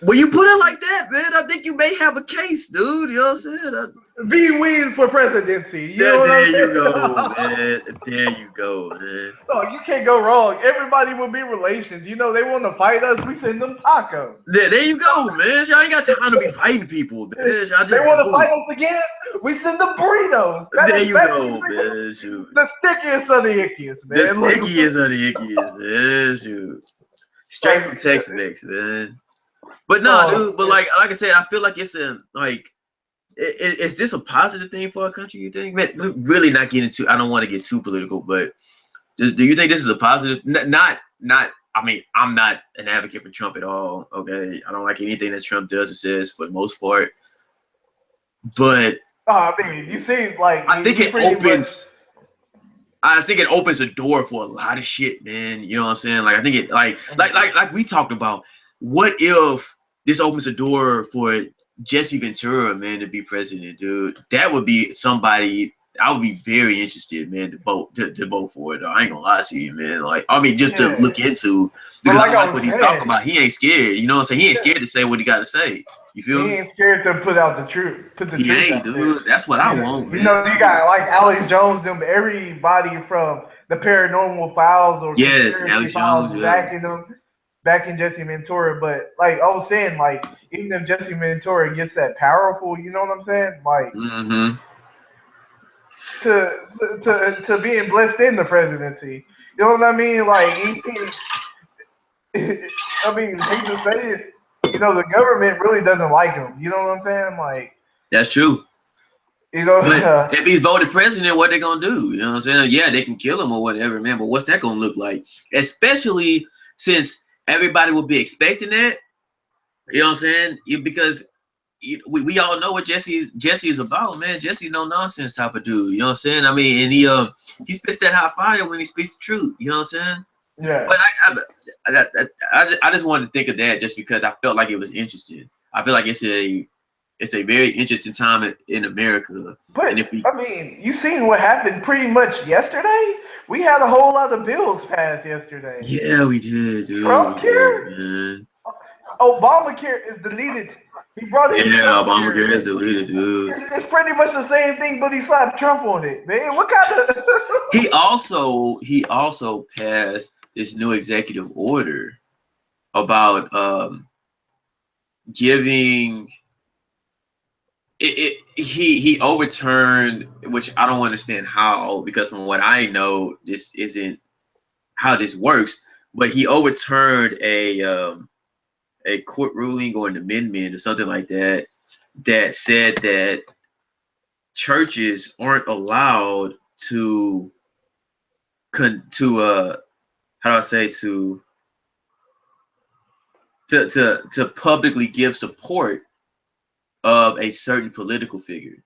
[SPEAKER 2] When you put it like that, man, I think you may have a case, dude. You know what I'm saying?
[SPEAKER 1] be weed for presidency. You know
[SPEAKER 2] There,
[SPEAKER 1] what I'm
[SPEAKER 2] there you go,
[SPEAKER 1] saying?
[SPEAKER 2] man. There you go, man.
[SPEAKER 1] No, you can't go wrong. Everybody will be relations. You know, they want to fight us. We send them tacos.
[SPEAKER 2] There you go, man. Y'all ain't got time to be fighting people, man. Y'all
[SPEAKER 1] They
[SPEAKER 2] just
[SPEAKER 1] want to
[SPEAKER 2] do
[SPEAKER 1] fight
[SPEAKER 2] it.
[SPEAKER 1] us again. We send them burritos.
[SPEAKER 2] There
[SPEAKER 1] Better,
[SPEAKER 2] you
[SPEAKER 1] better.
[SPEAKER 2] go, man. Shoot.
[SPEAKER 1] The stickiest of the ickiest,
[SPEAKER 2] The
[SPEAKER 1] man.
[SPEAKER 2] stickiest of the ickiest, man. Shoot. Straight from
[SPEAKER 1] Like,
[SPEAKER 2] Tex-Mex, man. But nah,
[SPEAKER 1] oh,
[SPEAKER 2] dude. But like I said, I feel like it's a like. Is this a positive thing for our country? You think? Man, we're really not getting too. I don't want to get too political, but do you think this is a positive? Not. I mean, I'm not an advocate for Trump at all. Okay, I don't like anything that Trump does or says for the most part. But
[SPEAKER 1] I mean, you seem like
[SPEAKER 2] I think
[SPEAKER 1] you
[SPEAKER 2] it
[SPEAKER 1] pretty much.
[SPEAKER 2] opens. I think it opens the door for a lot of shit, man. You know what I'm saying? Like I think it like we talked about. What if this opens the door for Jesse Ventura, man, to be president, dude? That would be somebody I would be very interested, man, to vote for it. I ain't gonna lie to you, man. Like I mean, just to
[SPEAKER 1] Yeah,
[SPEAKER 2] look into
[SPEAKER 1] but
[SPEAKER 2] because
[SPEAKER 1] like
[SPEAKER 2] I
[SPEAKER 1] I
[SPEAKER 2] like
[SPEAKER 1] was
[SPEAKER 2] what he's talking
[SPEAKER 1] saying,
[SPEAKER 2] about. He ain't scared. You know what I'm saying? He ain't
[SPEAKER 1] yeah,
[SPEAKER 2] scared to say what he got to say. You
[SPEAKER 1] he
[SPEAKER 2] feel me?
[SPEAKER 1] ain't scared to put out the truth, put the
[SPEAKER 2] He
[SPEAKER 1] truth
[SPEAKER 2] ain't,
[SPEAKER 1] out there.
[SPEAKER 2] dude. That's what I want,
[SPEAKER 1] You
[SPEAKER 2] man.
[SPEAKER 1] know, you got like Alex Jones, them everybody from the paranormal files or
[SPEAKER 2] Yes,
[SPEAKER 1] conspiracy
[SPEAKER 2] Alex Jones.
[SPEAKER 1] files
[SPEAKER 2] Yeah.
[SPEAKER 1] backing them, backing Jesse Ventura. But like I was saying, like even if Jesse Ventura gets that powerful, you know what I'm saying? Like
[SPEAKER 2] Mm-hmm.
[SPEAKER 1] to to being blessed in the presidency. You know what I mean? Like I mean, hate to say it, you know, the government really doesn't like him. You know what I'm saying? Like,
[SPEAKER 2] That's true.
[SPEAKER 1] you know,
[SPEAKER 2] But if he's voted president, what they gonna do? You know what I'm saying? Yeah, they can kill him or whatever, man. But what's that gonna look like? Especially since everybody will be expecting that. You know what I'm saying? Because we all know what Jesse is about, man. Jesse no nonsense type of dude. You know what I'm saying? I mean, and he spits that hot fire when he speaks the truth. You know what I'm saying?
[SPEAKER 1] Yeah.
[SPEAKER 2] But I just wanted to think of that just because I felt like it was interesting. I feel like it's a very interesting time in America. And
[SPEAKER 1] But
[SPEAKER 2] if we
[SPEAKER 1] I mean, you seen what happened pretty much yesterday? We had a whole lot of bills passed yesterday.
[SPEAKER 2] yeah, we did, dude.
[SPEAKER 1] Trump
[SPEAKER 2] We did,
[SPEAKER 1] care?
[SPEAKER 2] man.
[SPEAKER 1] Obamacare is deleted. He brought in
[SPEAKER 2] Yeah,
[SPEAKER 1] Trump care.
[SPEAKER 2] Obamacare is deleted, dude.
[SPEAKER 1] It's pretty much the same thing, but he slapped Trump on it. Man, what kind of?
[SPEAKER 2] He also passed this new executive order about giving he overturned, which I don't understand how, because from what I know, this isn't how this works. But he overturned a court ruling or an amendment or something like that that said that churches aren't allowed to how do I say to publicly give support of a certain political figure.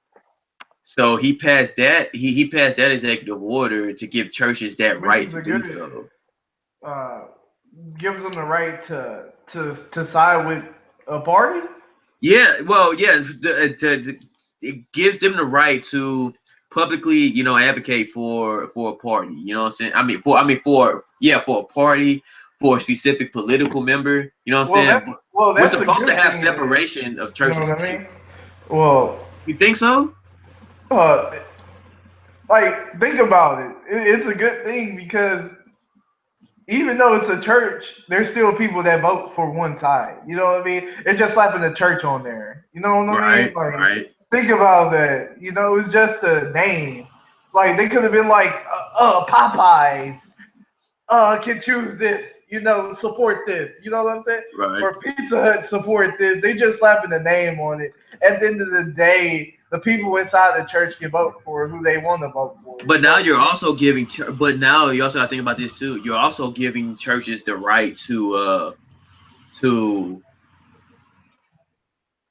[SPEAKER 2] So he passed that he passed that executive order to give churches that
[SPEAKER 1] Which
[SPEAKER 2] right
[SPEAKER 1] is
[SPEAKER 2] to
[SPEAKER 1] a
[SPEAKER 2] do
[SPEAKER 1] good.
[SPEAKER 2] so.
[SPEAKER 1] Uh, gives them the right to side with a party.
[SPEAKER 2] Yeah, well, yeah, it gives them the right to publicly, advocate for a party. You know what I'm saying? For a party, for a specific political member. You know what I'm
[SPEAKER 1] Well,
[SPEAKER 2] saying? We're
[SPEAKER 1] that's a
[SPEAKER 2] supposed to
[SPEAKER 1] good
[SPEAKER 2] have
[SPEAKER 1] thing. Then,
[SPEAKER 2] separation of
[SPEAKER 1] you
[SPEAKER 2] church
[SPEAKER 1] know
[SPEAKER 2] and
[SPEAKER 1] what I
[SPEAKER 2] state.
[SPEAKER 1] mean? Well,
[SPEAKER 2] You think so?
[SPEAKER 1] uh, like think about it. It's a good thing because even though it's a church, there's still people that vote for one side. You know what I mean? It's just slapping the church on there. You know what I mean?
[SPEAKER 2] Right,
[SPEAKER 1] Like,
[SPEAKER 2] right.
[SPEAKER 1] think about that. You know, it's just a name. Like, they could have been like, Popeyes can choose this. You know, support this. You know what I'm saying?
[SPEAKER 2] Right.
[SPEAKER 1] Or Pizza Hut support this. They just slapping the name on it. At the end of the day, the people inside the church can vote for who they want to vote for.
[SPEAKER 2] But
[SPEAKER 1] You
[SPEAKER 2] now
[SPEAKER 1] know?
[SPEAKER 2] you're also giving, but now you also got to think about this too. You're also giving churches the right to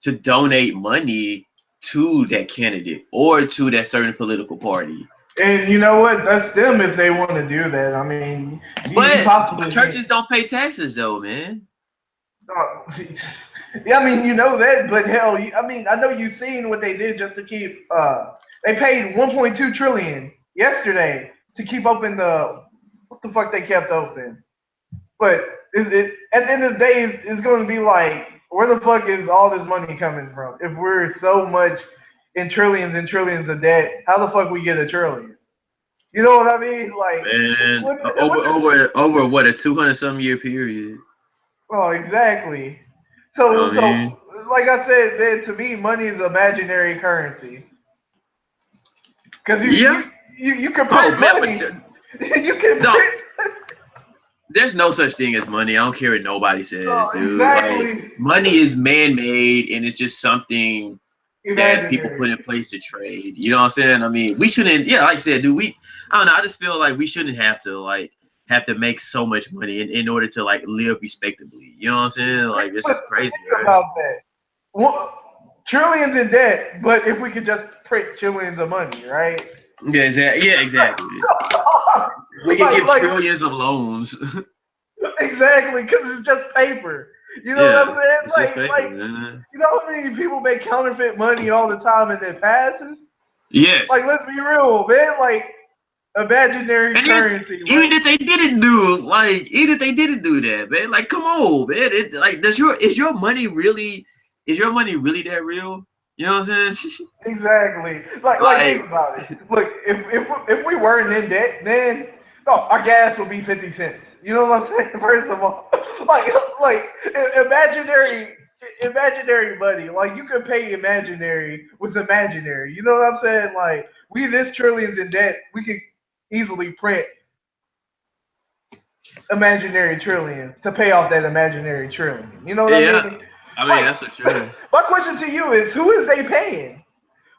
[SPEAKER 2] to donate money to that candidate or to that certain political party.
[SPEAKER 1] And you know what? That's them if they want to do that. I mean, you
[SPEAKER 2] But
[SPEAKER 1] possibly can.
[SPEAKER 2] churches don't pay taxes though, man.
[SPEAKER 1] Yeah, I mean, you know that, but hell, I mean, I know you've seen what they did just to keep. They paid 1.2 trillion yesterday to keep open the what the fuck they kept open. But at the end of the day, it's going to be like, where the fuck is all this money coming from? If we're so much in trillions and trillions of debt, how the fuck we get a trillion? You know what I mean? Like,
[SPEAKER 2] Man, over
[SPEAKER 1] what the,
[SPEAKER 2] over over what, a 200-some-year period.
[SPEAKER 1] oh, exactly.
[SPEAKER 2] You know
[SPEAKER 1] So,
[SPEAKER 2] what I mean?
[SPEAKER 1] like I said, man, to me, money is imaginary currency. Because
[SPEAKER 2] Yeah.
[SPEAKER 1] you can
[SPEAKER 2] Oh
[SPEAKER 1] print
[SPEAKER 2] man, for
[SPEAKER 1] money.
[SPEAKER 2] sure.
[SPEAKER 1] You can
[SPEAKER 2] No,
[SPEAKER 1] print.
[SPEAKER 2] there's no such thing as money. I don't care what nobody says,
[SPEAKER 1] Oh,
[SPEAKER 2] dude. Like,
[SPEAKER 1] exactly.
[SPEAKER 2] money is man-made, and it's just something that people put
[SPEAKER 1] Imaginary.
[SPEAKER 2] in place to trade. You know what I'm saying? I mean, we shouldn't. Yeah, like I said, dude. I don't know. I just feel like we shouldn't have to make so much money in order to like live respectably. You know what I'm saying? Like, it's
[SPEAKER 1] But
[SPEAKER 2] just crazy,
[SPEAKER 1] think
[SPEAKER 2] right?
[SPEAKER 1] about that. Trillions in debt, but if we could just print trillions of money, right?
[SPEAKER 2] Yeah, exactly. Yeah, exactly. We can give
[SPEAKER 1] like
[SPEAKER 2] trillions of loans.
[SPEAKER 1] exactly, because it's just paper. You know what
[SPEAKER 2] Yeah,
[SPEAKER 1] I'm saying?
[SPEAKER 2] it's just paper, man.
[SPEAKER 1] You know how many people make counterfeit money all the time and it passes? Like,
[SPEAKER 2] Yes.
[SPEAKER 1] let's be real, man. Like, imaginary
[SPEAKER 2] And even,
[SPEAKER 1] currency.
[SPEAKER 2] even if they didn't do like even if they didn't do that, man, like come on, man. Like is your money really that real? You know what I'm saying?
[SPEAKER 1] Exactly. Like
[SPEAKER 2] Like,
[SPEAKER 1] think about it. Look, if we weren't in debt, then no, our gas would be 50 cents. You know what I'm saying? First of all, like like imaginary money. Like you could pay imaginary with imaginary. You know what I'm saying? Like we this trillions in debt, we could easily print imaginary trillions to pay off that imaginary trillion. You know what I
[SPEAKER 2] yeah.
[SPEAKER 1] mean?
[SPEAKER 2] I mean,
[SPEAKER 1] Like
[SPEAKER 2] that's for sure.
[SPEAKER 1] my question to you is, who is they paying?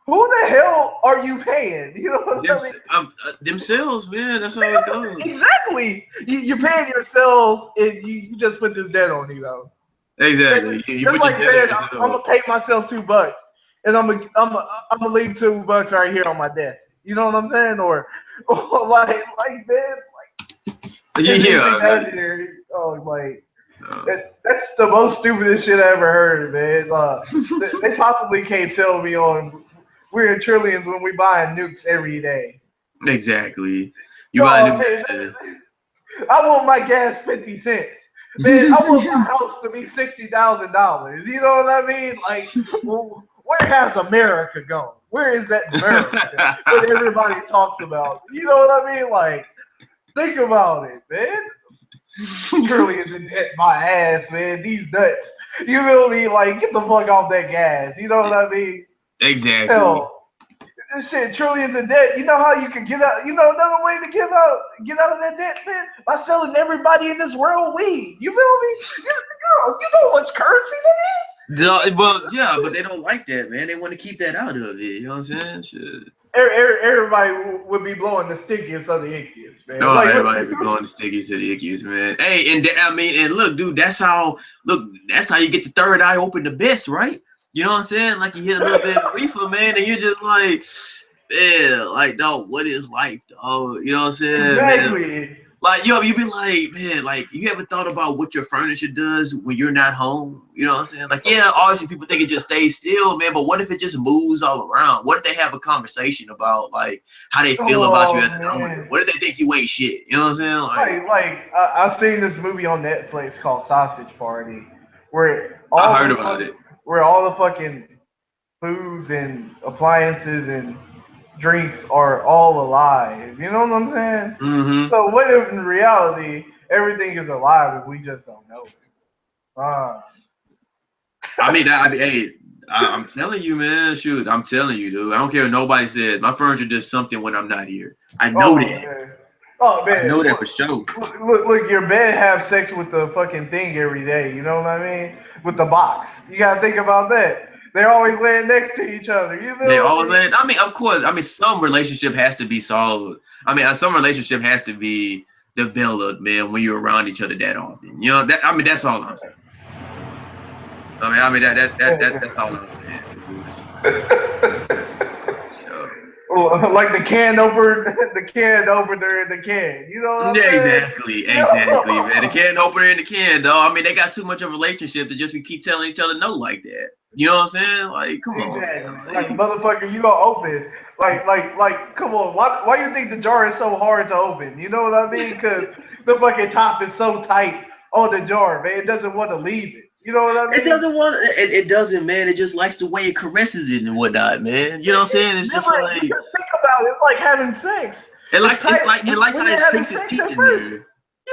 [SPEAKER 1] Who the hell are you paying? You know what
[SPEAKER 2] Them,
[SPEAKER 1] I mean?
[SPEAKER 2] themselves, man. That's how it goes.
[SPEAKER 1] Exactly. You're paying yourselves, and you just put this debt on you, though.
[SPEAKER 2] Exactly. You
[SPEAKER 1] That's
[SPEAKER 2] put your
[SPEAKER 1] like
[SPEAKER 2] debt on
[SPEAKER 1] saying I'm
[SPEAKER 2] yourself.
[SPEAKER 1] gonna pay myself $2, and I'm gonna leave $2 right here on my desk. You know what I'm saying? Or like man, it's
[SPEAKER 2] Yeah, man.
[SPEAKER 1] imaginary. Oh, like
[SPEAKER 2] No.
[SPEAKER 1] that's the most stupidest shit I ever heard, man. They possibly can't sell me on. We're in trillions when we buying nukes every day.
[SPEAKER 2] Exactly. You buy
[SPEAKER 1] No,
[SPEAKER 2] new.
[SPEAKER 1] man, I want my gas 50 cents. Man, I want my house to be $60,000. You know what I mean? Like, well, where has America gone? Where is that America that everybody talks about? You know what I mean? Like, think about it, man. Trillions in debt, my ass, man. These nuts. You feel me? Like, get the fuck off that gas. You know what I mean?
[SPEAKER 2] Exactly.
[SPEAKER 1] Hell, this shit, trillions in debt. You know how you can get out? You know another way to get out of that debt, man? By selling everybody in this world weed. You feel me? You know how much currency that is?
[SPEAKER 2] But yeah, but they don't like that, man. They want to keep that out of it. You know what I'm saying? Shit.
[SPEAKER 1] Everybody would be blowing the stickiest of the ickiest, man.
[SPEAKER 2] Oh,
[SPEAKER 1] Like,
[SPEAKER 2] everybody be blowing the sticky to the ickies, man. Hey, and I mean, and look, dude, that's how you get the third eye open the best, right? You know what I'm saying? Like you hit a little bit of reefer, man, and you're just like, yeah, like, dog, what is life, dog? You know what I'm saying, man?
[SPEAKER 1] exactly.
[SPEAKER 2] Like, yo, you be like, man, like, you ever thought about what your furniture does when you're not home? You know what I'm saying? Like, yeah, obviously people think it just stays still, man, but what if it just moves all around? What if they have a conversation about, like, how they feel about you
[SPEAKER 1] Oh
[SPEAKER 2] as an owner?
[SPEAKER 1] man.
[SPEAKER 2] What if they think you ain't shit? You know what I'm saying? Like,
[SPEAKER 1] I've seen this movie on Netflix called Sausage Party, where
[SPEAKER 2] I
[SPEAKER 1] all
[SPEAKER 2] heard
[SPEAKER 1] the
[SPEAKER 2] about it.
[SPEAKER 1] fucking foods and appliances and drinks are all alive. You know what I'm saying?
[SPEAKER 2] Mm-hmm.
[SPEAKER 1] So what if in reality everything is alive and we just don't know it? Ah.
[SPEAKER 2] Hey, I'm telling you, man, shoot, I'm telling you, dude. I don't care what nobody said. My furniture does something when I'm not here. I know
[SPEAKER 1] Oh
[SPEAKER 2] that.
[SPEAKER 1] man. Oh
[SPEAKER 2] I know
[SPEAKER 1] man.
[SPEAKER 2] that for sure.
[SPEAKER 1] Look, your bed have sex with the fucking thing every day. You know what I mean? With the box. You gotta think about that. They're always laying next to each other. You
[SPEAKER 2] They
[SPEAKER 1] feel
[SPEAKER 2] always
[SPEAKER 1] me?
[SPEAKER 2] land. I mean, of course. I mean, some relationship has to be solved. I mean, some relationship has to be developed, man, when you're around each other that often. You know, that I mean, that's all I'm saying. That's all I'm saying, dude. So
[SPEAKER 1] Like the can opener, the can opener in the can. You know what
[SPEAKER 2] yeah,
[SPEAKER 1] I'm saying?
[SPEAKER 2] exactly, man. The can opener in the can, dog. I mean, they got too much of a relationship to just be keep telling each other no like that. You know what I'm saying? Like, come on, man.
[SPEAKER 1] Exactly. Like motherfucker, you gonna open. Come on. Why you think the jar is so hard to open? You know what I mean? Because the fucking top is so tight on the jar, man. It doesn't want to leave it. You know what I
[SPEAKER 2] It
[SPEAKER 1] mean?
[SPEAKER 2] doesn't want it doesn't, man. It just likes the way it caresses it and whatnot, man. You know what I'm saying? It's just
[SPEAKER 1] Remember,
[SPEAKER 2] like
[SPEAKER 1] just think about it. It's like having sex. It's tight
[SPEAKER 2] it likes
[SPEAKER 1] when
[SPEAKER 2] how it
[SPEAKER 1] you're having
[SPEAKER 2] sinks its
[SPEAKER 1] sex
[SPEAKER 2] teeth
[SPEAKER 1] at
[SPEAKER 2] in
[SPEAKER 1] first.
[SPEAKER 2] there.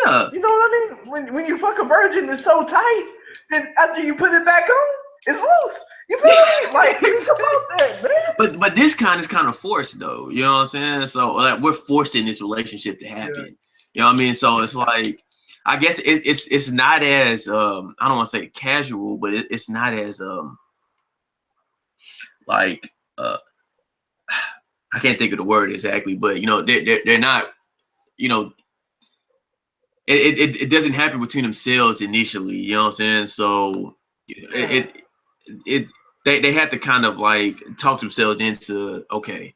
[SPEAKER 2] Yeah.
[SPEAKER 1] You know what I mean? When you fuck a virgin, it's so tight. Then after you put it back on, it's loose. You feel me? Like think about that, man.
[SPEAKER 2] But this kind is kind of forced though. You know what I'm saying? So like we're forcing this relationship to
[SPEAKER 1] Yeah.
[SPEAKER 2] happen. You know what I mean? So it's like I guess it's not as I don't want to say casual, but it's not as like I can't think of the word exactly, but you know they're not, you know, it doesn't happen between themselves initially. You know what I'm saying? So
[SPEAKER 1] Yeah.
[SPEAKER 2] it they have to kind of like talk themselves into, okay,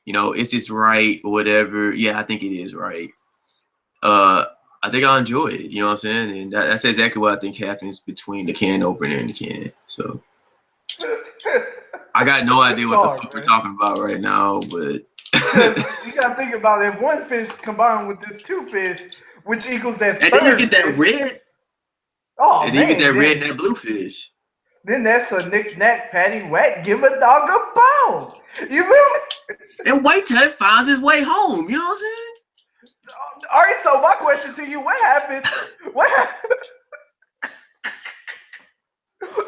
[SPEAKER 2] you know, is this right or whatever? Yeah, I think it is right. Uh, I think I'll enjoy it. You know what I'm saying? And that's exactly what I think happens between the can opener and the can. So I got no
[SPEAKER 1] Good
[SPEAKER 2] idea what the
[SPEAKER 1] talk,
[SPEAKER 2] fuck we're
[SPEAKER 1] man.
[SPEAKER 2] talking about right now, but
[SPEAKER 1] Because you gotta think about it. If one fish combined with this two fish, which equals that
[SPEAKER 2] and then you
[SPEAKER 1] third
[SPEAKER 2] get that
[SPEAKER 1] fish.
[SPEAKER 2] red,
[SPEAKER 1] Oh
[SPEAKER 2] and then you get
[SPEAKER 1] man,
[SPEAKER 2] that red and that blue fish.
[SPEAKER 1] then that's a knick knack patty whack. Give a dog a bone. You feel me?
[SPEAKER 2] And wait till it finds its way home. You know what I'm saying?
[SPEAKER 1] All right. So my question to you: what happens? What happens?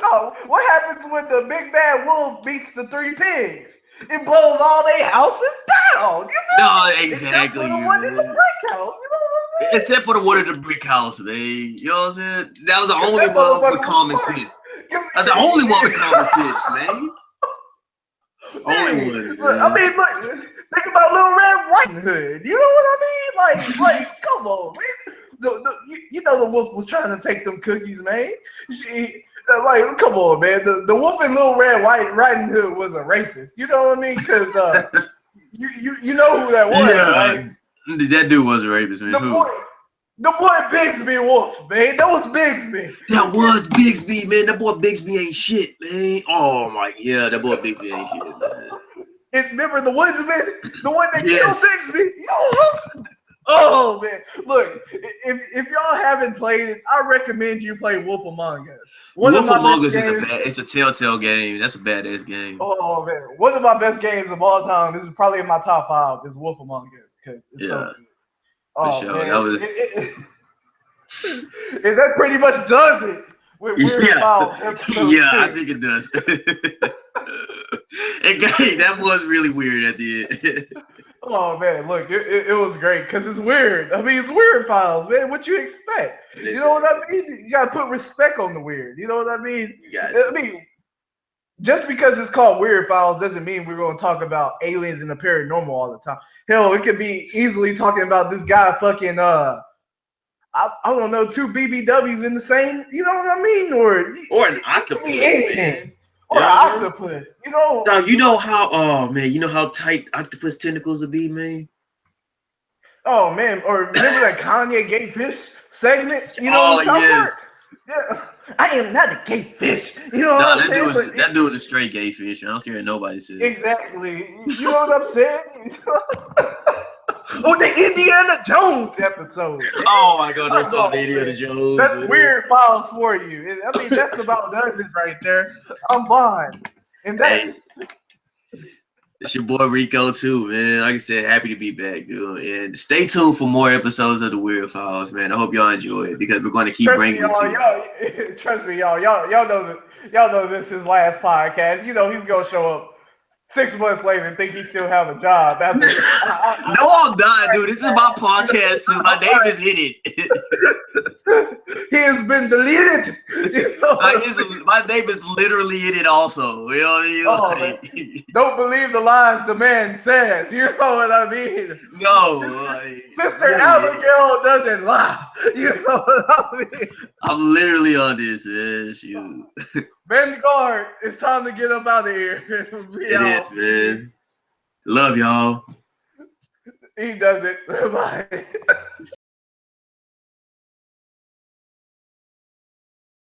[SPEAKER 1] No, what happens when the big bad wolf beats the three pigs? It blows all their houses down. You
[SPEAKER 2] No,
[SPEAKER 1] feel me? Except for
[SPEAKER 2] exactly,
[SPEAKER 1] the one in the
[SPEAKER 2] man.
[SPEAKER 1] brick house. You know what I'm saying?
[SPEAKER 2] Except for the one in the brick house, man. You know what I'm saying? That was the
[SPEAKER 1] Because
[SPEAKER 2] only
[SPEAKER 1] that
[SPEAKER 2] one with
[SPEAKER 1] motherfucker was
[SPEAKER 2] common
[SPEAKER 1] smart.
[SPEAKER 2] sense. That's the only one with common sense, man. Only
[SPEAKER 1] Hey,
[SPEAKER 2] one,
[SPEAKER 1] look, I
[SPEAKER 2] man.
[SPEAKER 1] mean, look, think about Little Red Riding Hood. You know what I mean? Like, come on, man. You know the wolf was trying to take them cookies, man. Like, come on, man. The wolf in Little Red White Riding Hood was a rapist. You know what I mean? Because you know who that was,
[SPEAKER 2] Yeah,
[SPEAKER 1] right?
[SPEAKER 2] that dude was a rapist, man.
[SPEAKER 1] The
[SPEAKER 2] Who?
[SPEAKER 1] boy, the boy Bigsby Wolf, man. That was Bigsby.
[SPEAKER 2] That was Bigsby, man. That boy Bigsby ain't shit, man. Oh my, yeah, that boy Bigsby ain't shit, man.
[SPEAKER 1] And remember the woodsman, the one that killed
[SPEAKER 2] Yes.
[SPEAKER 1] Bigsby. Oh man, look, if y'all haven't played it, I recommend you play Wolf Among Us. One of
[SPEAKER 2] Wolf
[SPEAKER 1] my
[SPEAKER 2] Among
[SPEAKER 1] best
[SPEAKER 2] Us is
[SPEAKER 1] games.
[SPEAKER 2] it's a telltale game. That's a badass game.
[SPEAKER 1] Oh man, one of my best games of all time. This is probably in my top 5. Is Wolf Among Us because it's so
[SPEAKER 2] Yeah,
[SPEAKER 1] good.
[SPEAKER 2] for
[SPEAKER 1] Oh
[SPEAKER 2] sure. That
[SPEAKER 1] man,
[SPEAKER 2] was
[SPEAKER 1] and that pretty much does it with Weird
[SPEAKER 2] yeah,
[SPEAKER 1] Files episode
[SPEAKER 2] yeah. I
[SPEAKER 1] 2.
[SPEAKER 2] think it does. Okay, that was really weird at the end.
[SPEAKER 1] Oh man, look, it was great because it's weird. I mean, it's Weird Files, man. What you expect? You know what I mean? You gotta put respect on the weird. You know what I mean? I mean, just because it's called Weird Files doesn't mean we're going to talk about aliens and the paranormal all the time. Hell, it could be easily talking about this guy fucking I don't know, 2 BBWs in the same. You know what I mean?
[SPEAKER 2] Or an
[SPEAKER 1] It could
[SPEAKER 2] octopus,
[SPEAKER 1] be anything.
[SPEAKER 2] man.
[SPEAKER 1] Or
[SPEAKER 2] You
[SPEAKER 1] an
[SPEAKER 2] know what I'm saying?
[SPEAKER 1] octopus. You know.
[SPEAKER 2] Dog, you know how you know how tight octopus tentacles would be, man?
[SPEAKER 1] Oh man, or remember that Kanye gay fish segment? You know,
[SPEAKER 2] Oh
[SPEAKER 1] in South Park?
[SPEAKER 2] yes.
[SPEAKER 1] Yeah. I am not a gay fish. You know
[SPEAKER 2] Nah,
[SPEAKER 1] what I'm saying? But
[SPEAKER 2] that dude was a straight gay fish. I don't care what nobody says.
[SPEAKER 1] exactly. You know what I'm saying? Oh, the Indiana Jones episode. Man.
[SPEAKER 2] Oh my god, don't
[SPEAKER 1] Come
[SPEAKER 2] stop the
[SPEAKER 1] on,
[SPEAKER 2] Indiana
[SPEAKER 1] man.
[SPEAKER 2] Jones,
[SPEAKER 1] That's
[SPEAKER 2] man.
[SPEAKER 1] Weird Files for you. I mean, that's about does it right there. I'm fine. And that's
[SPEAKER 2] Hey, it's your boy Rico too, man. Like I said, happy to be back, dude. And stay tuned for more episodes of the Weird Files, man. I hope y'all enjoy it because we're going to keep
[SPEAKER 1] trust me,
[SPEAKER 2] bringing it to
[SPEAKER 1] y'all.
[SPEAKER 2] you.
[SPEAKER 1] Trust me, y'all know this is his last podcast. You know he's gonna show up 6 months later and think he still have a job after.
[SPEAKER 2] No, I'm not, dude. This is my podcast too. My name is in it.
[SPEAKER 1] He has been deleted. You know
[SPEAKER 2] My name is literally in it also. You know what
[SPEAKER 1] Oh
[SPEAKER 2] I
[SPEAKER 1] man,
[SPEAKER 2] mean?
[SPEAKER 1] don't believe the lies the man says. You know what I mean?
[SPEAKER 2] No, like,
[SPEAKER 1] Sister
[SPEAKER 2] really.
[SPEAKER 1] Abigail doesn't lie. You know what I mean?
[SPEAKER 2] I'm literally on this, man. Shoot.
[SPEAKER 1] Vanguard, it's time to get up out of here.
[SPEAKER 2] It is, man. Love y'all.
[SPEAKER 1] He does it. Bye.